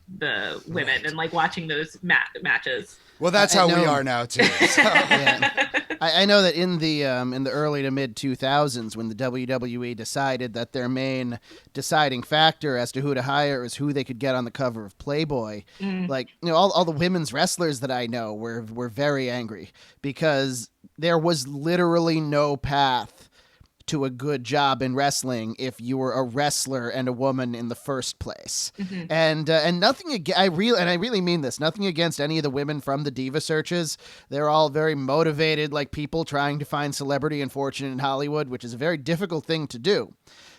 D: women
C: Right.
D: and like watching those matches.
C: Well, that's
B: I
C: how we
B: know.
C: are now too. So.
B: Yeah. I know that in the early to mid 2000s, when the WWE decided that their main deciding factor as to who to hire is who they could get on the cover of Playboy,
D: Mm.
B: like, you know, all the women's wrestlers that I know were very angry because there was literally no path to a good job in wrestling if you were a wrestler and a woman in the first place.
D: Mhm.
B: And nothing I really mean this, nothing against any of the women from the diva searches. They're all very motivated, like people trying to find celebrity and fortune in Hollywood, which is a very difficult thing to do.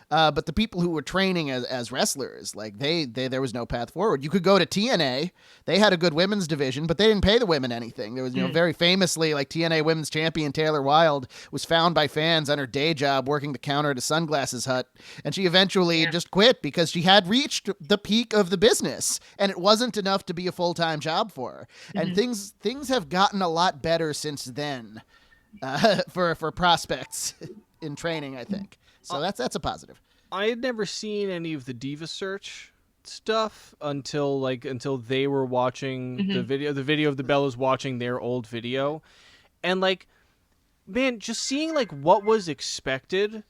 B: But the people who were training as wrestlers, like they there was no path forward. You could go to TNA; they had a good women's division, but they didn't pay the women anything. There was, very famously, like TNA Women's Champion Taylor Wilde was found by fans on her day job working the counter at a sunglasses hut, and she eventually just quit because she had reached the peak of the business, and it wasn't enough to be a full-time job for her. And things have gotten a lot better since then for prospects in training, I think. So that's a positive.
A: I had never seen any of the Diva Search stuff until they were watching the video of the Bellas watching their old video. And like, man, just seeing like what was expected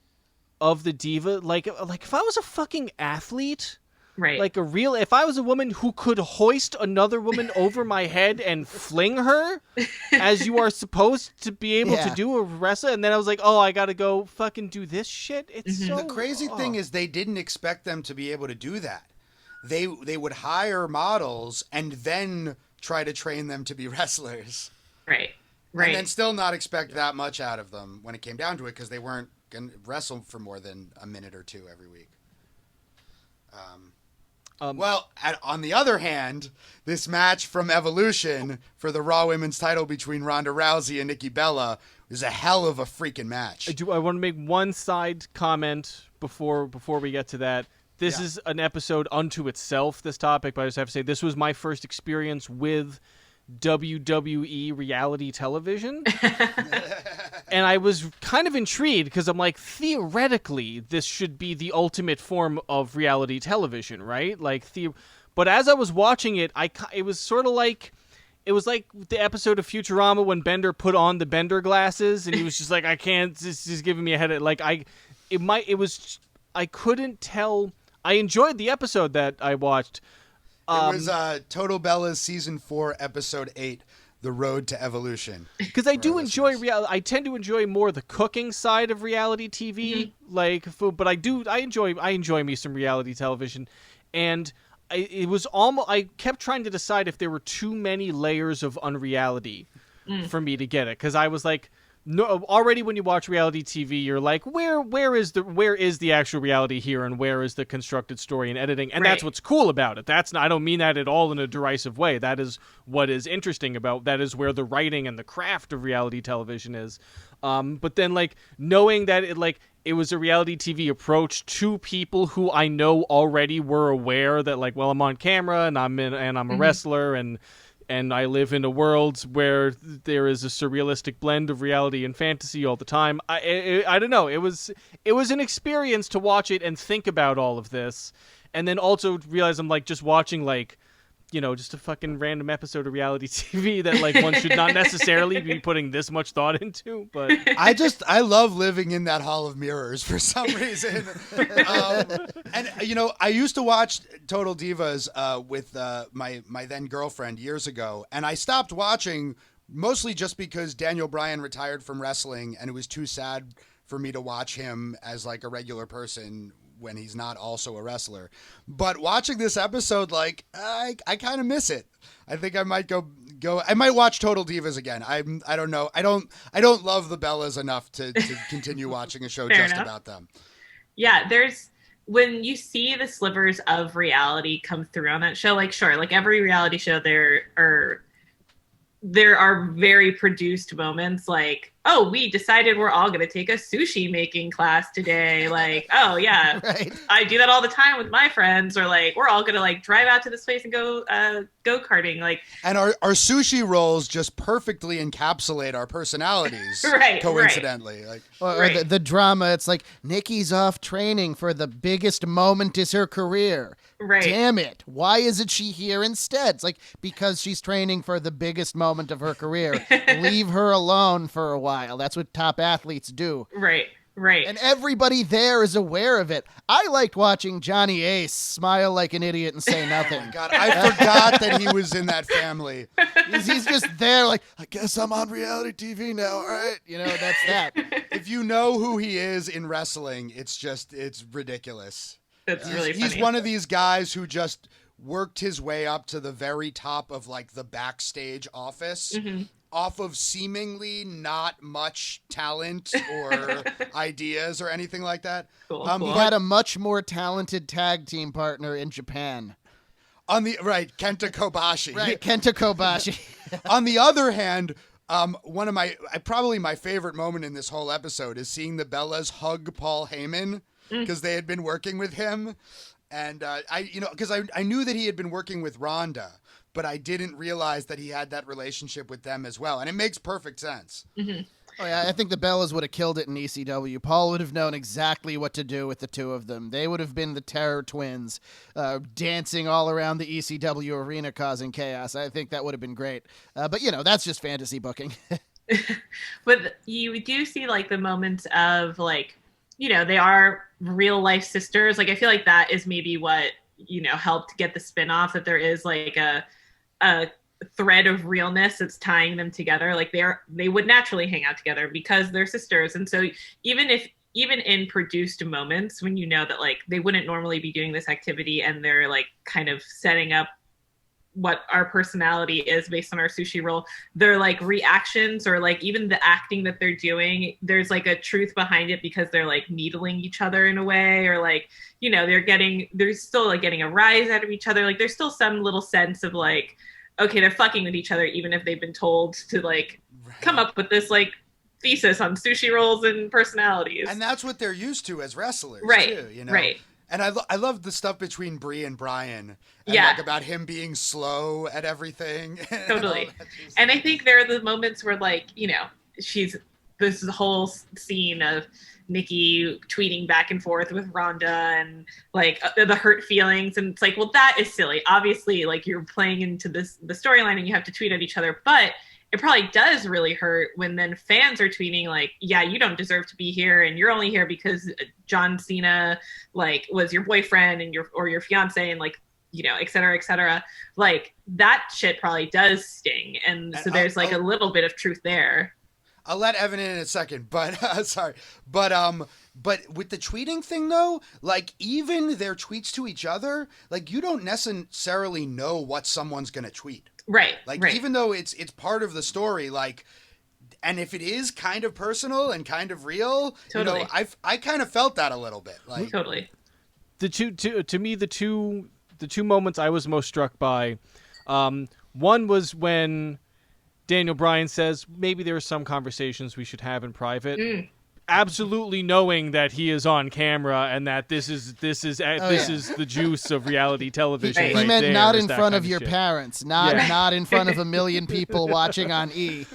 A: of the diva, like if I was a fucking athlete,
D: Right.
A: like if I was a woman who could hoist another woman over my head and fling her as you are supposed to be able to do a wrestler, and then I was like, oh, I gotta go fucking do this shit. It's so
C: The crazy thing is they didn't expect them to be able to do that. They would hire models and then try to train them to be wrestlers.
D: Right.
C: And then still not expect that much out of them when it came down to it, because they weren't going to wrestle for more than a minute or two every week. On the other hand, this match from Evolution for the Raw Women's title between Ronda Rousey and Nikki Bella was a hell of a freaking match.
A: I want to make one side comment before we get to that. This is an episode unto itself, this topic, but I just have to say this was my first experience with WWE reality television. And I was kind of intrigued because I'm like, theoretically, this should be the ultimate form of reality television, right? Like, but as I was watching it, it was sort of like, it was like the episode of Futurama when Bender put on the Bender glasses, and he was just like, I can't, this is giving me a headache. Like, I couldn't tell. I enjoyed the episode that I watched.
C: It was Total Bellas Season 4, Episode 8, The Road to Evolution.
A: Because I do enjoy reality. I tend to enjoy more the cooking side of reality TV, like food. But I enjoy me some reality television, and it was almost. I kept trying to decide if there were too many layers of unreality for me to get it. Because I was like, no. Already, when you watch reality TV, you're like, where is the actual reality here, and where is the constructed story and editing? And that's what's cool about it. I don't mean that at all in a derisive way. That is what is interesting about. That is where the writing and the craft of reality television is. But then, like, knowing that it was a reality TV approach to people who I know already were aware that, like, well, I'm on camera and I'm a wrestler, and I live in a world where there is a surrealistic blend of reality and fantasy all the time. I don't know. It was an experience to watch it and think about all of this, and then also realize I'm like just watching just a fucking random episode of reality TV that like one should not necessarily be putting this much thought into. But
C: I love living in that hall of mirrors for some reason. And I used to watch Total Divas with my then girlfriend years ago, and I stopped watching mostly just because Daniel Bryan retired from wrestling, and it was too sad for me to watch him as like a regular person when he's not also a wrestler. But watching this episode, like, I kind of miss it. I think I might go I might watch Total Divas again. I don't know. I don't love the Bellas enough to continue watching a show about them.
D: Yeah, when you see the slivers of reality come through on that show, like, sure, like every reality show there are very produced moments, like oh, we decided we're all going to take a sushi making class today. Like, oh yeah,
B: Right.
D: I do that all the time with my friends. Or like, we're all going to like drive out to this place and go go-karting. Like,
C: And our sushi rolls just perfectly encapsulate our personalities.
D: Right,
C: coincidentally. Like,
B: Or
D: Right.
B: the drama, it's like, Nikki's off training for the biggest moment is her career.
D: right.
B: Damn it. Why isn't she here instead? It's like, because she's training for the biggest moment of her career. Leave her alone for a while. That's what top athletes do.
D: Right. Right.
B: And everybody there is aware of it. I liked watching Johnny Ace smile like an idiot and say nothing.
C: God, I forgot that he was in that family.
B: He's just there like, I guess I'm on reality TV now, all right? You know, that's that.
C: If you know who he is in wrestling, it's ridiculous.
D: That's really funny.
C: He's one of these guys who just worked his way up to the very top of like the backstage office off of seemingly not much talent or ideas or anything like that.
D: Cool,
B: He
D: cool.
B: had a much more talented tag team partner in Japan.
C: On the right, Kenta Kobashi.
B: Right, Kenta Kobashi.
C: On the other hand, one of probably my favorite moment in this whole episode is seeing the Bellas hug Paul Heyman because they had been working with him. And because I knew that he had been working with Rhonda, but I didn't realize that he had that relationship with them as well. And it makes perfect sense.
B: Oh yeah, I think the Bellas would have killed it in ECW. Paul would have known exactly what to do with the two of them. They would have been the Terror Twins, dancing all around the ECW arena causing chaos. I think that would have been great. But, that's just fantasy booking.
D: But you do see like the moments of like, they are real life sisters. Like, I feel like that is maybe what, helped get the spinoff, that there is like a thread of realness that's tying them together. Like they would naturally hang out together because they're sisters. And so even in produced moments when that like they wouldn't normally be doing this activity and they're like kind of setting up what our personality is based on our sushi roll, their like reactions or like even the acting that they're doing, there's like a truth behind it because they're like needling each other in a way, or like, they're still like getting a rise out of each other. Like there's still some little sense of like, okay, they're fucking with each other, even if they've been told to like come up with this like thesis on sushi rolls and personalities.
C: And that's what they're used to as wrestlers,
D: Right,
C: too,
D: right.
C: And I love the stuff between Brie and Brian. And
D: Yeah.
C: like about him being slow at everything.
D: Totally. And I think there are the moments where like, this whole scene of Nikki tweeting back and forth with Rhonda and like the hurt feelings. And it's like, well, that is silly. Obviously, like you're playing into the storyline and you have to tweet at each other, but it probably does really hurt when then fans are tweeting like, yeah, you don't deserve to be here. And you're only here because John Cena like was your boyfriend and your fiance and like, et cetera, et cetera. Like that shit probably does sting. And so there's like a little bit of truth there.
C: I'll let Evan in a second, but sorry. But with the tweeting thing though, like even their tweets to each other, like you don't necessarily know what someone's going to tweet.
D: Right.
C: Like
D: right.
C: even though it's part of the story, like, and if it is kind of personal and kind of real,
D: Totally.
C: I kind of felt that a little bit. Like
D: Totally.
A: The two moments I was most struck by, one was when Daniel Bryan says maybe there are some conversations we should have in private. Absolutely knowing that he is on camera and that this is the juice of reality television.
D: Right.
A: Right
B: He meant
A: there,
B: not
A: is
B: in
A: that
B: front
A: kind
B: of your
A: shit.
B: parents, not in front of a million people watching on E.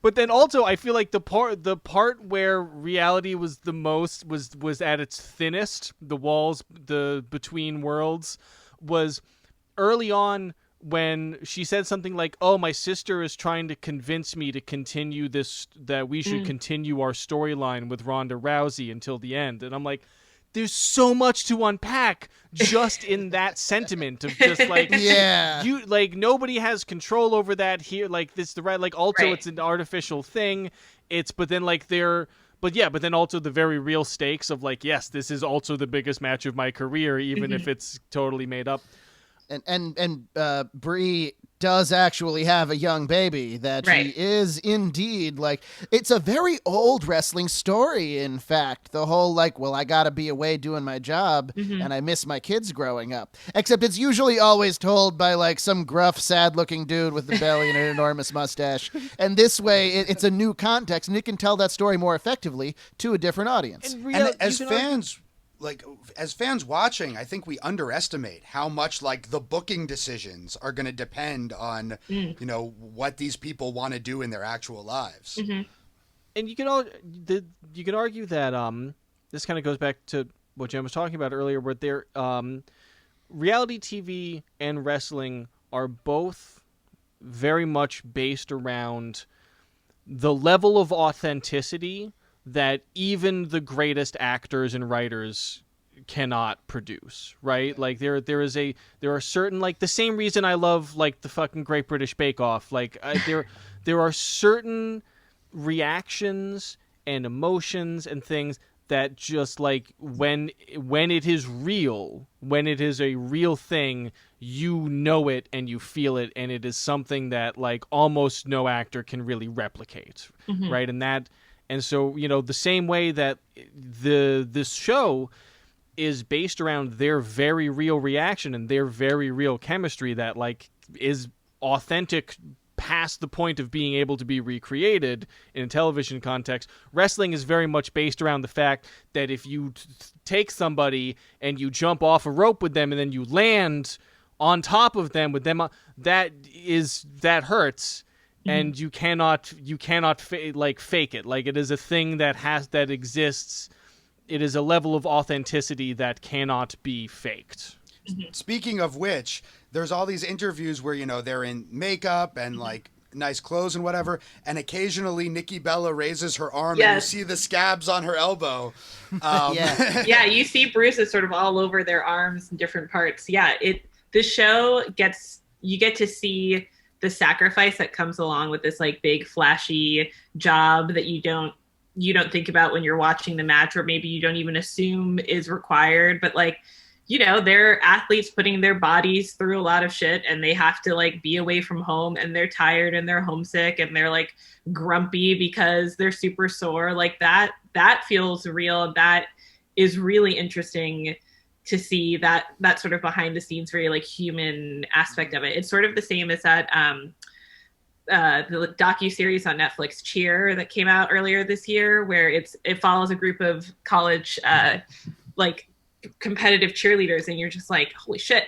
A: But then also I feel like the part where reality was the most was at its thinnest, the walls, the between worlds, was early on when she said something like, "Oh, my sister is trying to convince me to continue this, that we should continue our storyline with Ronda Rousey until the end." And I'm like, there's so much to unpack just in that sentiment of just like,
B: Yeah.
A: you like nobody has control over that here. Like this, the right, like also
D: Right.
A: it's an artificial thing. But then also the very real stakes of like, yes, this is also the biggest match of my career, even if it's totally made up.
B: And Brie does actually have a young baby, that
D: Right.
B: she is indeed, like, it's a very old wrestling story, in fact. The whole, like, well, I gotta be away doing my job, and I miss my kids growing up. Except it's usually always told by, like, some gruff, sad-looking dude with a belly and an enormous mustache. And this way, it's a new context, and it can tell that story more effectively to a different audience.
C: And as fans, as fans watching, I think we underestimate how much like the booking decisions are going to depend on what these people want to do in their actual lives.
A: And you can argue that this kind of goes back to what Jen was talking about earlier, where reality TV and wrestling are both very much based around the level of authenticity that even the greatest actors and writers cannot produce, right? Like there are certain, like, the same reason I love, like, the fucking Great British Bake Off. Like there are certain reactions and emotions and things that just, like, when it is real, when it is a real thing, you know it and you feel it, and it is something that, like, almost no actor can really replicate, right? And so, the same way that this show is based around their very real reaction and their very real chemistry that, like, is authentic past the point of being able to be recreated in a television context, wrestling is very much based around the fact that if you take somebody and you jump off a rope with them and then you land on top of them with them, that hurts. And you cannot fake it. Like, it is a thing that exists. It is a level of authenticity that cannot be faked.
C: Speaking of which, there's all these interviews where, they're in makeup and like nice clothes and whatever. And occasionally Nikki Bella raises her arm and you see the scabs on her elbow.
D: Yeah, you see bruises sort of all over their arms in different parts. Yeah, the show you get to see the sacrifice that comes along with this, like, big flashy job that you don't think about when you're watching the match, or maybe you don't even assume is required. But, like, they're athletes putting their bodies through a lot of shit, and they have to, like, be away from home, and they're tired and they're homesick and they're, like, grumpy because they're super sore. Like, that feels real. That is really interesting to see that sort of behind the scenes, very, like, human aspect of it. It's sort of the same as that the docuseries on Netflix, Cheer, that came out earlier this year, where it follows a group of college like competitive cheerleaders, and you're just like, holy shit,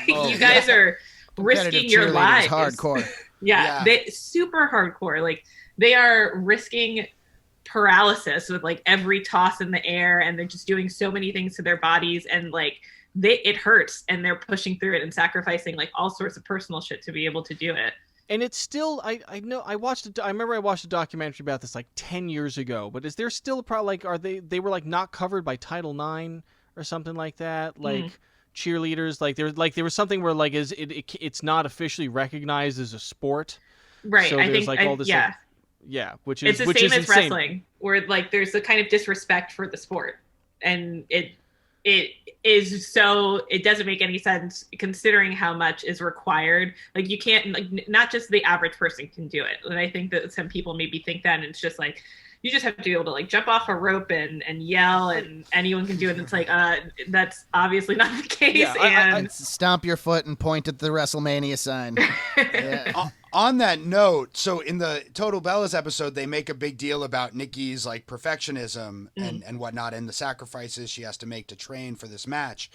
D: you guys are risking your lives.
B: Hardcore.
D: Yeah, they super hardcore. Like, they are risking paralysis with, like, every toss in the air, and they're just doing so many things to their bodies, and, like, it hurts, and they're pushing through it and sacrificing, like, all sorts of personal shit to be able to do it.
A: And it's still, I remember I watched a documentary about this, like, 10 years ago, but is there still a problem? Like, are they were, like, not covered by Title IX or something like that? Like, cheerleaders, like, there was something where, like, it's not officially recognized as a sport.
D: Right.
A: So
D: I think,
A: like all this,
D: yeah.
A: like, yeah, which is
D: it's the same as
A: insane.
D: wrestling, where, like, there's a kind of disrespect for the sport, and it is so, it doesn't make any sense considering how much is required. Like, you can't, like, not just the average person can do it. And I think that some people maybe think that, and it's just like, you just have to be able to, like, jump off a rope and yell, and anyone can do it. And it's like, that's obviously not the case.
A: Yeah,
D: and
B: stomp your foot and point at the WrestleMania sign. Yeah.
C: On that note, so in the Total Bellas episode, they make a big deal about Nikki's, like, perfectionism and whatnot, and the sacrifices she has to make to train for this match.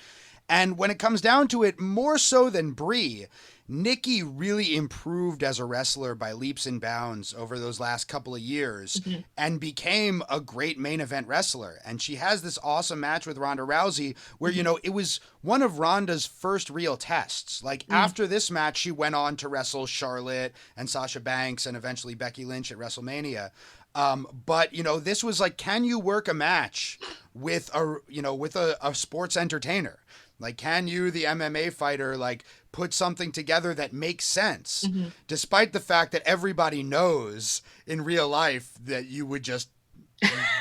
C: And when it comes down to it, more so than Brie, Nikki really improved as a wrestler by leaps and bounds over those last couple of years and became a great main event wrestler. And she has this awesome match with Ronda Rousey where, it was one of Ronda's first real tests. Like, after this match, she went on to wrestle Charlotte and Sasha Banks and eventually Becky Lynch at WrestleMania. But this was like, can you work a match with a sports entertainer? Like, can you, the MMA fighter, like, put something together that makes sense, despite the fact that everybody knows in real life that you would just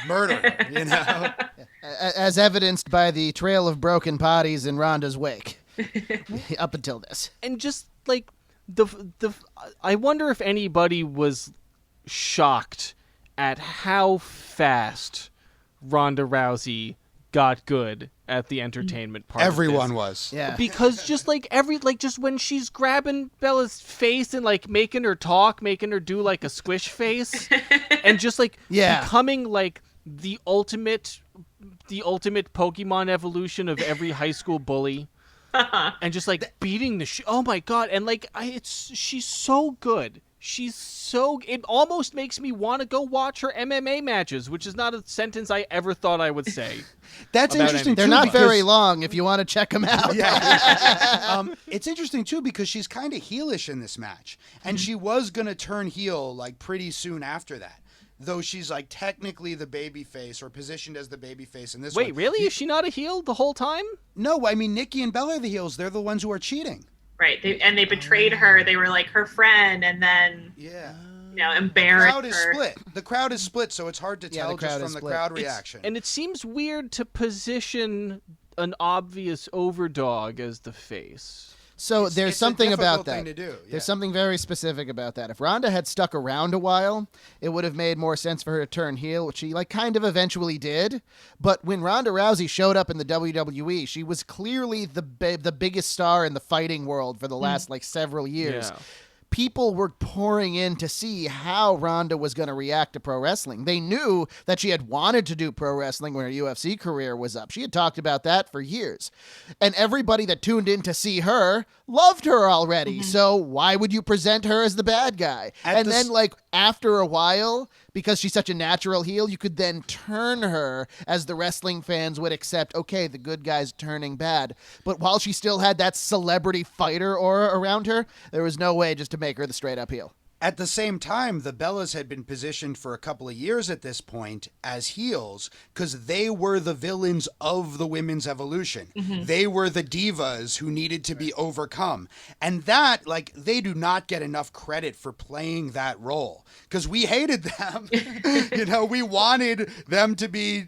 C: murder them,
B: As evidenced by the trail of broken bodies in Ronda's wake up until this.
A: And just, like, the the I wonder if anybody was shocked at how fast Ronda Rousey got good at the entertainment part.
C: Everyone
A: of this.
C: was.
B: Yeah.
A: Because just like just when she's grabbing Bella's face and like making her talk, making her do like a squish face, and just like becoming like the ultimate Pokemon evolution of every high school bully. And just like beating the oh my god, and like she's so good. It almost makes me want to go watch her MMA matches, which is not a sentence I ever thought I would say.
C: That's interesting.
B: They're
C: too,
B: not
C: because-
B: very long if you want to check them out.
C: Yeah. It's interesting too because she's kind of heelish in this match, and she was gonna turn heel like pretty soon after that. Though she's like technically the baby face or positioned as the baby face in this one.
A: Wait, really? Is she not a heel the whole time?
C: No, I mean Nikki and Bella are the heels. They're the ones who are cheating.
D: Right. They betrayed her. They were like her friend, and then embarrassed her.
C: The crowd is split, so it's hard to tell just from the crowd reaction.
A: And it seems weird to position an obvious overdog as the face.
B: So there's
C: it's
B: something
C: a
B: about
C: difficult
B: that.
C: thing to do, yeah.
B: There's something very specific about that. If Ronda had stuck around a while, it would have made more sense for her to turn heel, which she like kind of eventually did. But when Ronda Rousey showed up in the WWE, she was clearly the biggest star in the fighting world for the last like several years.
A: Yeah.
B: People were pouring in to see how Ronda was going to react to pro wrestling. They knew that she had wanted to do pro wrestling when her UFC career was up. She had talked about that for years. And everybody that tuned in to see her loved her already. So why would you present her as the bad guy? Then like after a while, because she's such a natural heel, you could then turn her as the wrestling fans would accept, okay, the good guy's turning bad. But while she still had that celebrity fighter aura around her, there was no way just to make her the straight up heel.
C: At the same time, the Bellas had been positioned for a couple of years at this point as heels because they were the villains of the women's evolution. They were the divas who needed to be overcome. And that, like, they do not get enough credit for playing that role because we hated them. We wanted them to be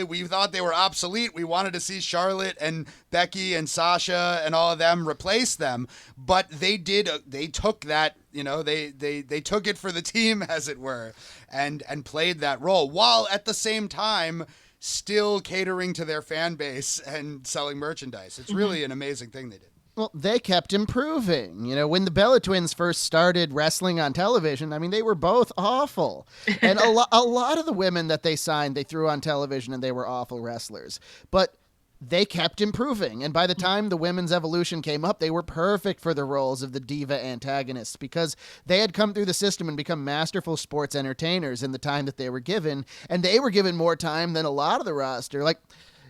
C: we thought they were obsolete. We wanted to see Charlotte and Becky and Sasha and all of them replace them, but they did. They took that, they took it for the team, as it were, and played that role while at the same time still catering to their fan base and selling merchandise. It's really an amazing thing they did.
B: Well, they kept improving. When the Bella Twins first started wrestling on television, I mean, they were both awful. And a lot of the women that they signed, they threw on television and they were awful wrestlers. But they kept improving. And by the time the women's evolution came up, they were perfect for the roles of the diva antagonists because they had come through the system and become masterful sports entertainers in the time that they were given. And they were given more time than a lot of the roster. Like,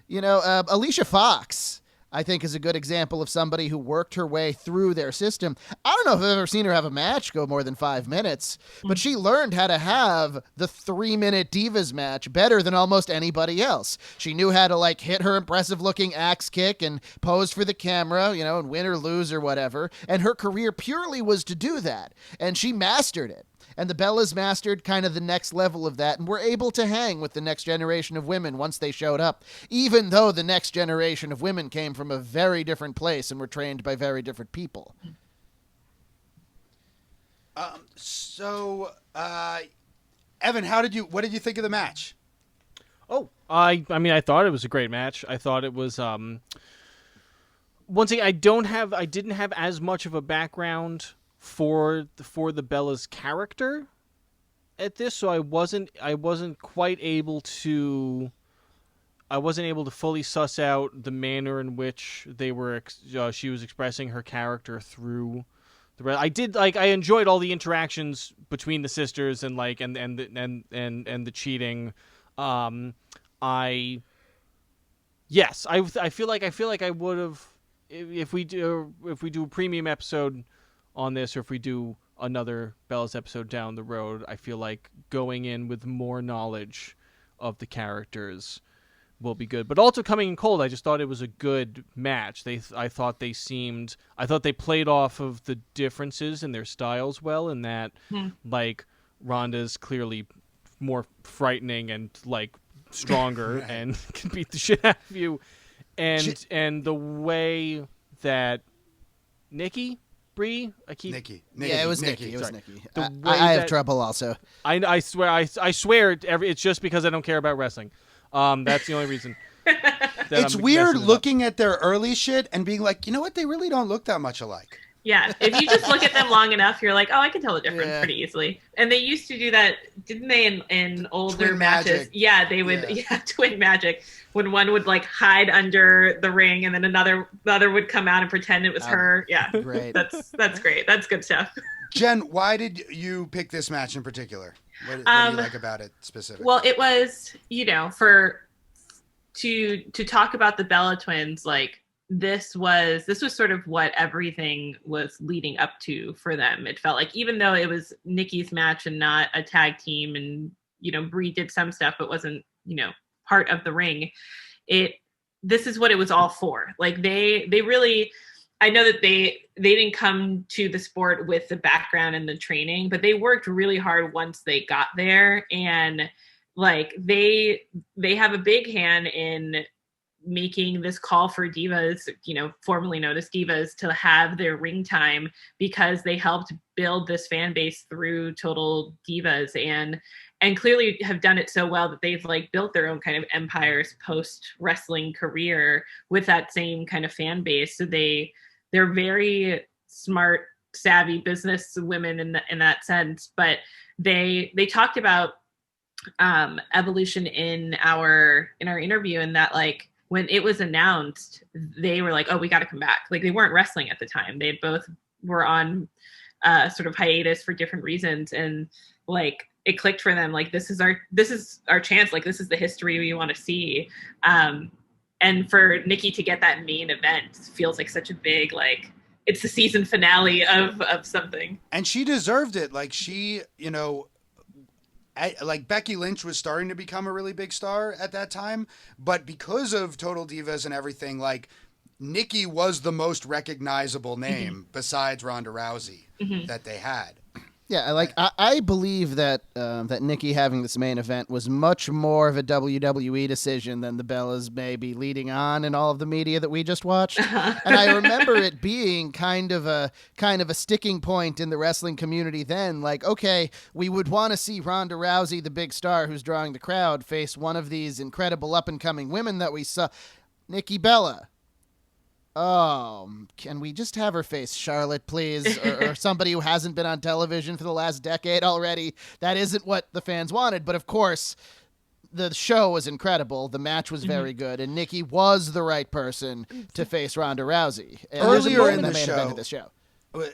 B: Alicia Fox, I think, is a good example of somebody who worked her way through their system. I don't know if I've ever seen her have a match go more than 5 minutes, but she learned how to have the 3-minute Divas match better than almost anybody else. She knew how to, hit her impressive-looking axe kick and pose for the camera, and win or lose or whatever, and her career purely was to do that, and she mastered it. And the Bellas mastered kind of the next level of that and were able to hang with the next generation of women once they showed up, even though the next generation of women came from a very different place and were trained by very different people.
C: Evan, what did you think of the match?
A: Oh, I mean, I thought it was a great match. I thought it was, once again, I didn't have as much of a background for the Bella's character at this, so I wasn't quite able to fully suss out the manner in which they were she was expressing her character through the I did I enjoyed all the interactions between the sisters and the cheating. I feel like I would have if we do a premium episode on this, or if we do another Bella's episode down the road, I feel like going in with more knowledge of the characters will be good. But also coming in cold, I just thought it was a good match. I thought they played off of the differences in their styles well, in that Ronda's clearly more frightening and stronger right. and can beat the shit out of you, and the way that Nikki Bree? I keep.
C: Nikki.
B: Yeah, it was Nikki. It was
A: Sorry.
B: Nikki.
A: The
B: I
A: way
B: have
A: that-
B: trouble also.
A: I swear. I swear. It's just because I don't care about wrestling. That's the only reason.
C: It's weird looking at their early shit and being like, you know what? They really don't look that much alike.
D: Yeah, if you just look at them long enough, you're like, oh, I can tell the difference
B: Yeah.
D: pretty easly. And they used to do that, didn't they, in older
C: Twin
D: matches?
C: magic.
D: Yeah, they would, twin magic. When one would like hide under the ring, and then the other would come out and pretend it was her. Yeah,
B: Great.
D: that's great. That's good stuff.
C: Jen, why did you pick this match in particular? What do you like about it specifically?
D: Well, it was, to talk about the Bella twins, like this was sort of what everything was leading up to for them. It felt like, even though it was Nikki's match and not a tag team, and Brie did some stuff but wasn't part of the ring, this is what it was all for. Like they really, I know that they didn't come to the sport with the background and the training, but they worked really hard once they got there, and like they have a big hand in making this call for divas, formerly known as divas, to have their ring time, because they helped build this fan base through Total Divas, and clearly have done it so well that they've like built their own kind of empires post wrestling career with that same kind of fan base. So they're very smart, savvy business women in that sense. But they talked about evolution in our interview, and that like when it was announced, they were like, oh, we got to come back. Like they weren't wrestling at the time. They both were on sort of hiatus for different reasons. And like, it clicked for them. Like, this is our chance. Like, this is the history we want to see. And for Nikki to get that main event feels like such a big, like, it's the season finale of something.
C: And she deserved it. Like she, like Becky Lynch was starting to become a really big star at that time, but because of Total Divas and everything, like Nikki was the most recognizable name besides Ronda Rousey that they had.
B: Yeah, I believe that that Nikki having this main event was much more of a WWE decision than the Bellas may be leading on in all of the media that we just watched. And I remember it being kind of a sticking point in the wrestling community then. Like, okay, we would want to see Ronda Rousey, the big star who's drawing the crowd, face one of these incredible up-and-coming women that we saw. Nikki Bella. Oh, can we just have her face Charlotte, please? Or somebody who hasn't been on television for the last decade already. That isn't what the fans wanted. But of course, the show was incredible. The match was very good. And Nikki was the right person to face Ronda Rousey. And
C: Earlier in the
B: main
C: show,
B: event of this show.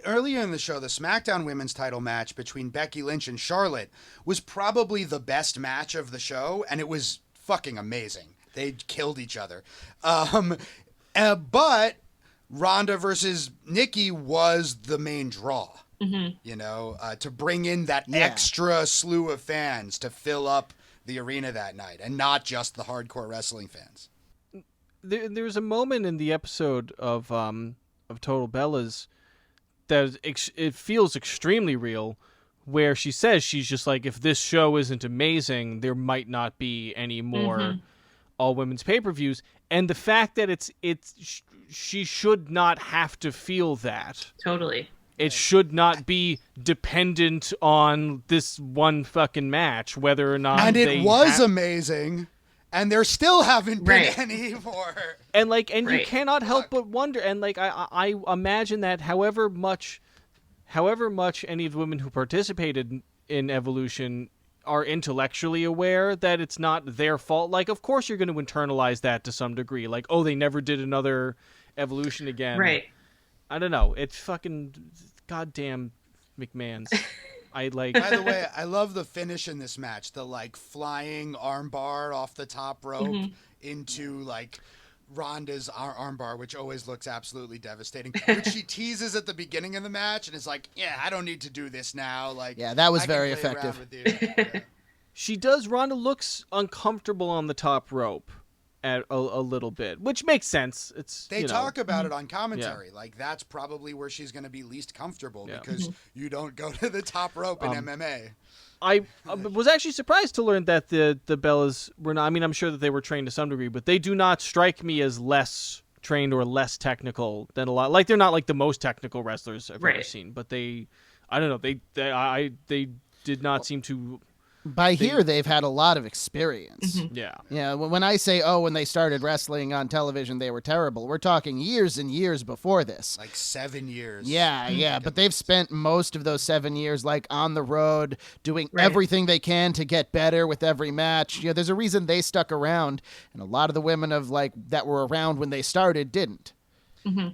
C: Earlier in the show, the SmackDown Women's title match between Becky Lynch and Charlotte was probably the best match of the show, and it was fucking amazing. They killed each other. But Ronda versus Nikki was the main draw, to bring in that extra slew of fans to fill up the arena that night, and not just the hardcore wrestling fans.
A: There's a moment in the episode of Total Bellas that it feels extremely real, where she says she's just like, if this show isn't amazing, there might not be any more all women's pay-per-views. And the fact that she should not have to feel that.
D: Totally.
A: It should not be dependent on this one fucking match, whether or not.
C: And it was amazing, and there still haven't been any more.
A: And you cannot help but wonder. And like I imagine that however much any of the women who participated in Evolution are intellectually aware that it's not their fault. Like, of course you're going to internalize that to some degree. Like, oh, they never did another Evolution again.
D: Right.
A: I don't know. It's fucking goddamn McMahon's. By
C: the way, I love the finish in this match. The like flying armbar off the top rope into like Ronda's armbar, which always looks absolutely devastating. Which she teases at the beginning of the match, and it's like, yeah, I don't need to do this now. Like,
B: yeah, that was
C: I
B: very
C: can play around
B: effective.
C: with you.
A: She does. Ronda looks uncomfortable on the top rope at a little bit, which makes sense.
C: They talk about it on commentary. Yeah. Like, that's probably where she's going to be least comfortable because you don't go to the top rope in MMA.
A: I was actually surprised to learn that the Bellas were not. I mean, I'm sure that they were trained to some degree, but they do not strike me as less trained or less technical than a lot. Like they're not like the most technical wrestlers I've ever seen, but I don't know, they did not seem to.
B: By here, they've had a lot of experience.
A: Yeah.
B: Yeah, when I say, when they started wrestling on television, they were terrible, we're talking years and years before this.
C: Like 7 years.
B: Yeah, but they've spent most of those 7 years, like, on the road, doing everything they can to get better with every match. There's a reason they stuck around, and a lot of the women of, like, that were around when they started didn't.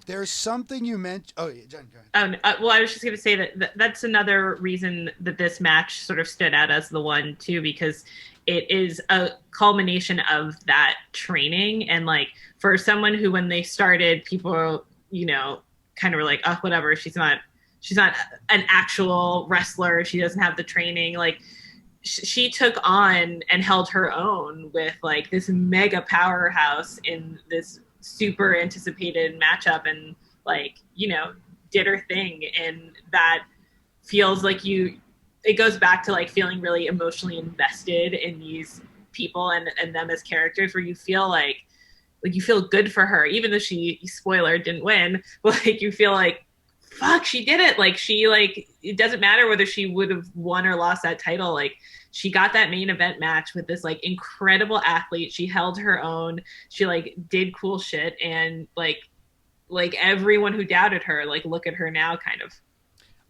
C: There's something you mentioned. Oh, yeah, Jen, go ahead.
D: Well, I was just going to say that's another reason that this match sort of stood out as the one too, because it is a culmination of that training. And like for someone who, when they started, people, kind of were like, oh, whatever. She's not an actual wrestler. She doesn't have the training. Like she took on and held her own with like this mega powerhouse in this super anticipated matchup, and like did her thing. And that feels like it goes back to like feeling really emotionally invested in these people and them as characters, where you feel like you feel good for her, even though she, spoiler, didn't win. Like you feel like, fuck, she did it. Like it doesn't matter whether she would have won or lost that title. Like she got that main event match with this like incredible athlete. She held her own. She like did cool shit, and like everyone who doubted her, like look at her now, kind of.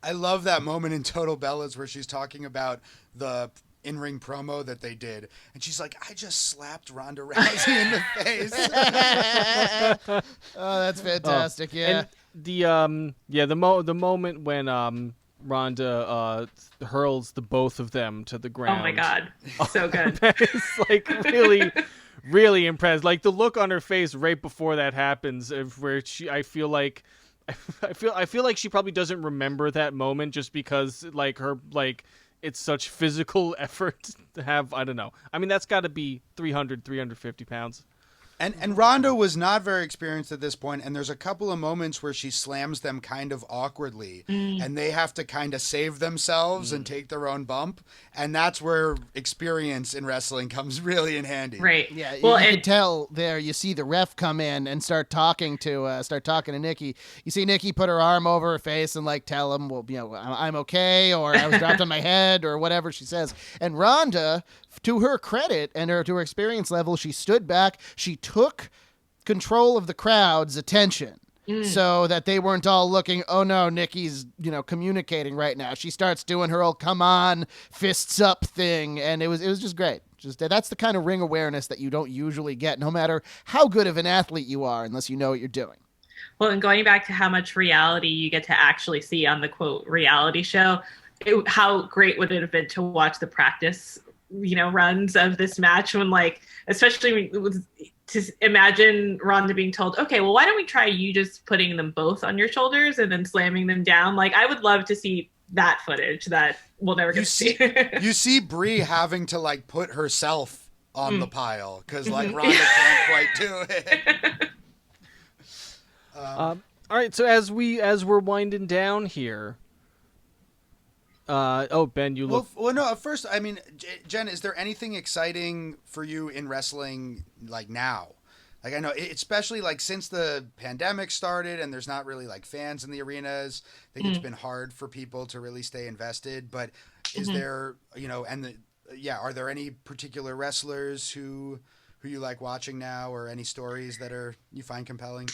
C: I love that moment in Total Bellas where she's talking about the in-ring promo that they did, and she's like, I just slapped Ronda Rousey in the face.
B: Oh, that's fantastic. Yeah.
A: And the moment when Ronda hurls the both of them to the ground.
D: Oh my god, so good.
A: It's like really, really impressed. Like the look on her face right before that happens, where I feel like she probably doesn't remember that moment, just because like her like it's such physical effort to have. I don't know. I mean, that's got to be 350 pounds.
C: And Ronda was not very experienced at this point, and there's a couple of moments where she slams them kind of awkwardly, and they have to kind of save themselves and take their own bump, and that's where experience in wrestling comes really in handy.
D: Right.
B: Yeah,
D: well,
B: you can tell there. You see the ref come in and start talking to Nikki. You see Nikki put her arm over her face and like tell him, well, I'm okay, or I was dropped on my head, or whatever she says. And Ronda, to her credit and to her experience level, she stood back. She took control of the crowd's attention so that they weren't all looking, oh no, Nikki's, communicating right now. She starts doing her old come on, fists up thing, and it was just great. That's the kind of ring awareness that you don't usually get, no matter how good of an athlete you are, unless you know what you're doing.
D: Well, and going back to how much reality you get to actually see on the quote reality show, how great would it have been to watch the practice runs of this match, when like, especially to imagine Ronda being told, okay, well, why don't we try you just putting them both on your shoulders and then slamming them down? Like, I would love to see that footage that we'll never get to see.
C: You see Brie having to like put herself on the pile because like Ronda can't quite do it.
A: All right, so as we're winding down here. Ben, you look.
C: Well, no. First, I mean, Jen, is there anything exciting for you in wrestling like now? Like I know, especially like since the pandemic started and there's not really like fans in the arenas. I think it's been hard for people to really stay invested. But is there, are there any particular wrestlers who you like watching now, or any stories that you find compelling?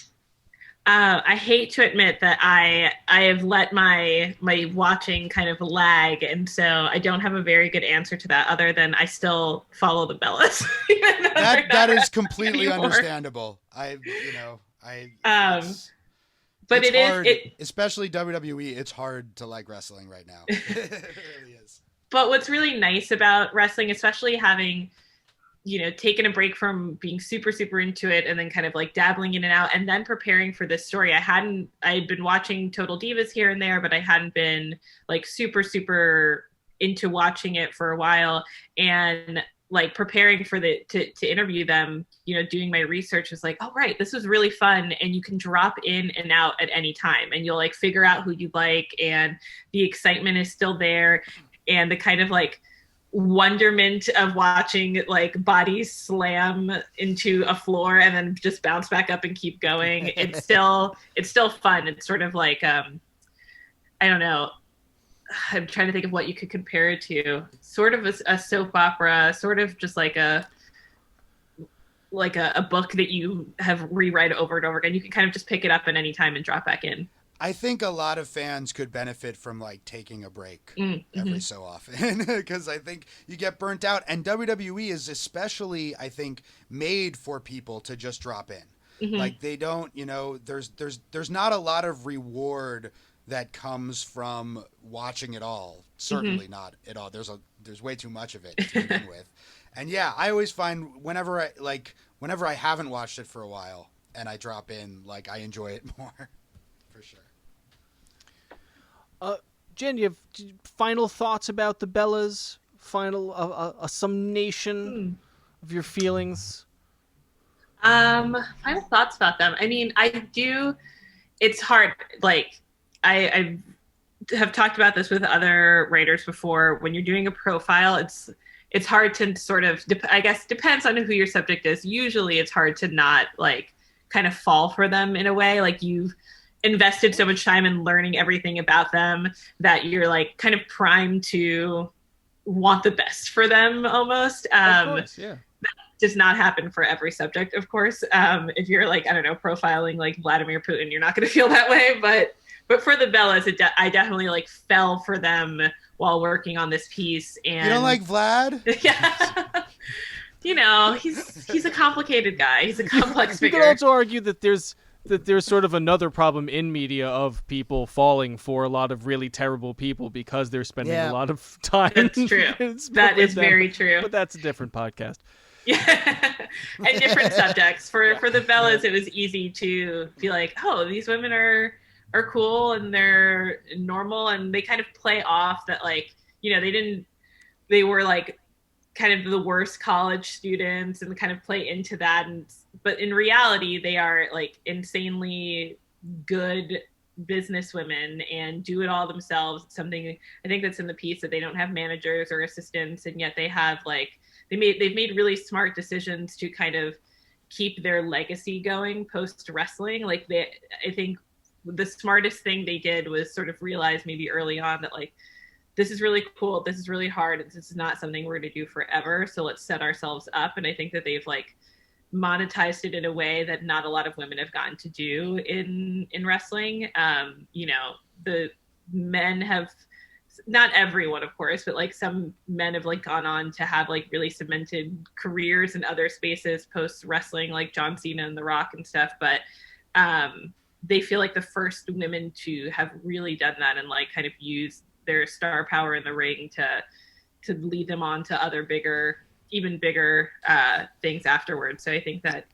D: I hate to admit that I have let my watching kind of lag, and so I don't have a very good answer to that, other than I still follow the Bellas.
C: that is completely understandable. But
D: it
C: hard,
D: is
C: especially WWE. It's hard to like wrestling right now. It really is.
D: But what's really nice about wrestling, especially having taken a break from being super, super into it and then kind of like dabbling in and out and then preparing for this story. I had been watching Total Divas here and there, but I hadn't been like super, super into watching it for a while. And like preparing for to interview them, doing my research was like, oh, right, this was really fun. And you can drop in and out at any time and you'll like figure out who you like, and the excitement is still there. And the kind of like wonderment of watching like bodies slam into a floor and then just bounce back up and keep going. It's still fun. It's sort of like I don't know. I'm trying to think of what you could compare it to. Sort of a soap opera, sort of just like a book that you have reread over and over again. You can kind of just pick it up at any time and drop back in.
C: I think a lot of fans could benefit from like taking a break every so often because I think you get burnt out, and WWE is especially, I think, made for people to just drop in. Like they don't, there's not a lot of reward that comes from watching it all. Certainly not at all. There's way too much of it to begin with. And yeah, I always find whenever I haven't watched it for a while and I drop in, like I enjoy it more. For sure.
A: Jen, you have final thoughts about the Bellas? Final a summation of your feelings?
D: Final thoughts about them. I mean, it's hard. Like I have talked about this with other writers before. When you're doing a profile, it's hard to sort of, I guess, depends on who your subject is. Usually it's hard to not like kind of fall for them in a way. Like you've invested so much time in learning everything about them that you're like kind of primed to want the best for them almost.
A: Of course, yeah.
D: That does not happen for every subject, of course. If you're like, I don't know, profiling like Vladimir Putin, you're not going to feel that way. But for the Bellas, I definitely like fell for them while working on this piece. And
C: you don't like Vlad?
D: Yeah. He's a complicated guy. He's a complex figure.
A: You could also argue that there's sort of another problem in media of people falling for a lot of really terrible people because they're spending a lot of time.
D: That's true. That is very true.
A: But that's a different podcast.
D: Yeah. And different subjects. For the Bellas, it was easy to be like, oh, these women are cool and they're normal, and they kind of play off that, like, they were like kind of the worst college students and kind of play into that. But in reality, they are like insanely good business women and do it all themselves. Something I think that's in the piece, that they don't have managers or assistants, and yet they have like, they've made really smart decisions to kind of keep their legacy going post wrestling. Like I think the smartest thing they did was sort of realize maybe early on that like, this is really cool, this is really hard, this is not something we're going to do forever, so let's set ourselves up. And I think that they've like monetized it in a way that not a lot of women have gotten to do in wrestling. The men have, not everyone of course, but like some men have like gone on to have like really cemented careers in other spaces post wrestling, like John Cena and The Rock and stuff. But they feel like the first women to have really done that and like kind of use their star power in the ring to lead them on to other even bigger things afterwards. So I think that,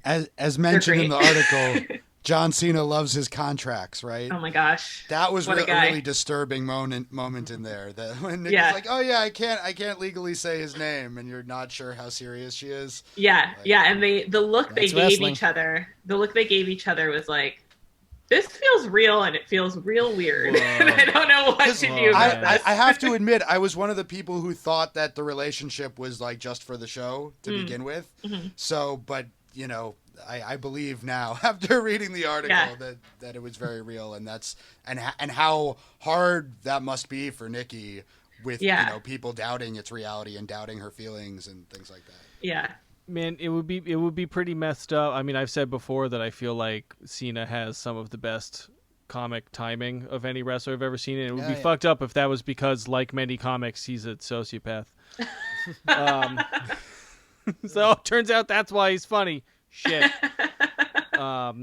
C: as mentioned in the article, John Cena loves his contracts, right?
D: Oh my gosh,
C: that was a really disturbing moment in there. That when Nikki's like, "Oh yeah, I can't legally say his name," and you're not sure how serious she is.
D: Yeah,
C: like,
D: yeah, and the look they gave each other was like, this feels real and it feels real weird. And I don't know what to do about this.
C: I have to admit, I was one of the people who thought that the relationship was like just for the show to begin with. So, but I believe now after reading the article that it was very real, and and how hard that must be for Nikki with people doubting its reality and doubting her feelings and things like that.
D: Yeah.
A: Man, it would be pretty messed up. I mean, I've said before that I feel like Cena has some of the best comic timing of any wrestler I've ever seen, and it would be fucked up if that was because, like many comics, he's a sociopath. So it turns out that's why he's funny. Shit. I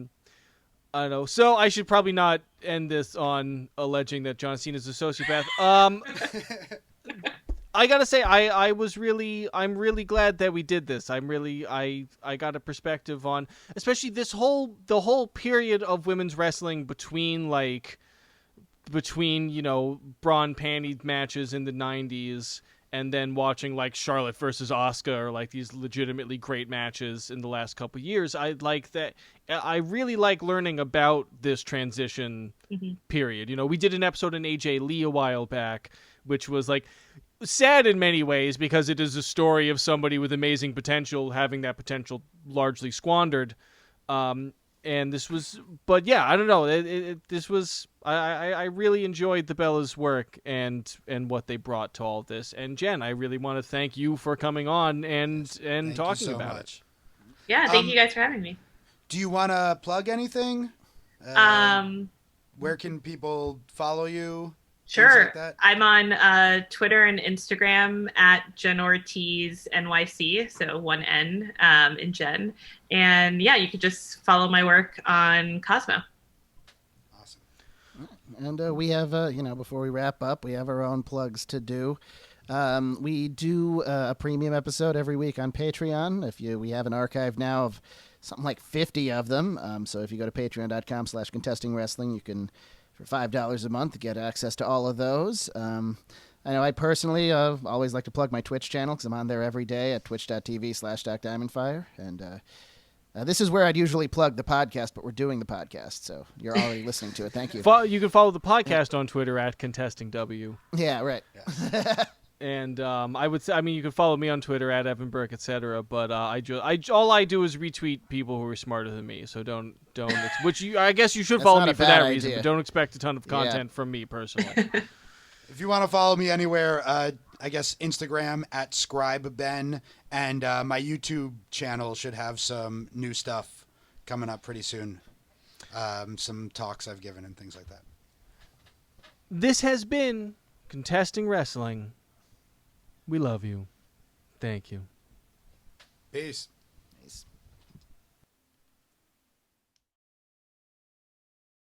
A: don't know. So I should probably not end this on alleging that John Cena is a sociopath. I gotta say, I'm really glad that we did this. I got a perspective on, especially the whole period of women's wrestling between bra and panty matches in the 90s, and then watching like Charlotte versus Asuka, or like these legitimately great matches in the last couple of years. I like that. I really like learning about this transition period. We did an episode on AJ Lee a while back, which was like, sad in many ways because it is a story of somebody with amazing potential having that potential largely squandered. And this was, but yeah, I don't know. This was, I really enjoyed the Bellas' work and what they brought to all of this. And Jen, I really want to thank you for coming on and
C: Thank
A: talking
C: you so
A: about
C: much.
D: Yeah, thank you guys for having me.
C: Do you want to plug anything?
D: Um,
C: Where can people follow you?
D: Sure.
C: Like that?
D: I'm on Twitter and Instagram at Jen Ortiz NYC, so one N in Jen. And yeah, you could just follow my work on Cosmo.
C: Awesome.
B: And we have, before we wrap up, we have our own plugs to do. We do a premium episode every week on Patreon. We have an archive now of something like 50 of them. So if you go to patreon.com/contestingwrestling, you can, for $5 a month, get access to all of those. I know I personally always like to plug my Twitch channel because I'm on there every day at twitch.tv/DocDiamondFire. And this is where I'd usually plug the podcast, but we're doing the podcast, so you're already listening to it. Thank you.
A: You can follow the podcast on Twitter at ContestingW.
B: Yeah, right.
C: Yes.
A: And I would say, I mean, you can follow me on Twitter at Evan Burke, etc. But all I do is retweet people who are smarter than me. So don't. I guess you should
B: That's
A: follow
B: not
A: me
B: a
A: for that
B: bad
A: reason.
B: idea.
A: But don't expect a ton of content from me personally.
C: If you want to follow me anywhere, I guess Instagram at ScribeBen, and my YouTube channel should have some new stuff coming up pretty soon. Some talks I've given and things like that.
A: This has been Contesting Wrestling. We love you. Thank you.
C: Peace.
B: Nice.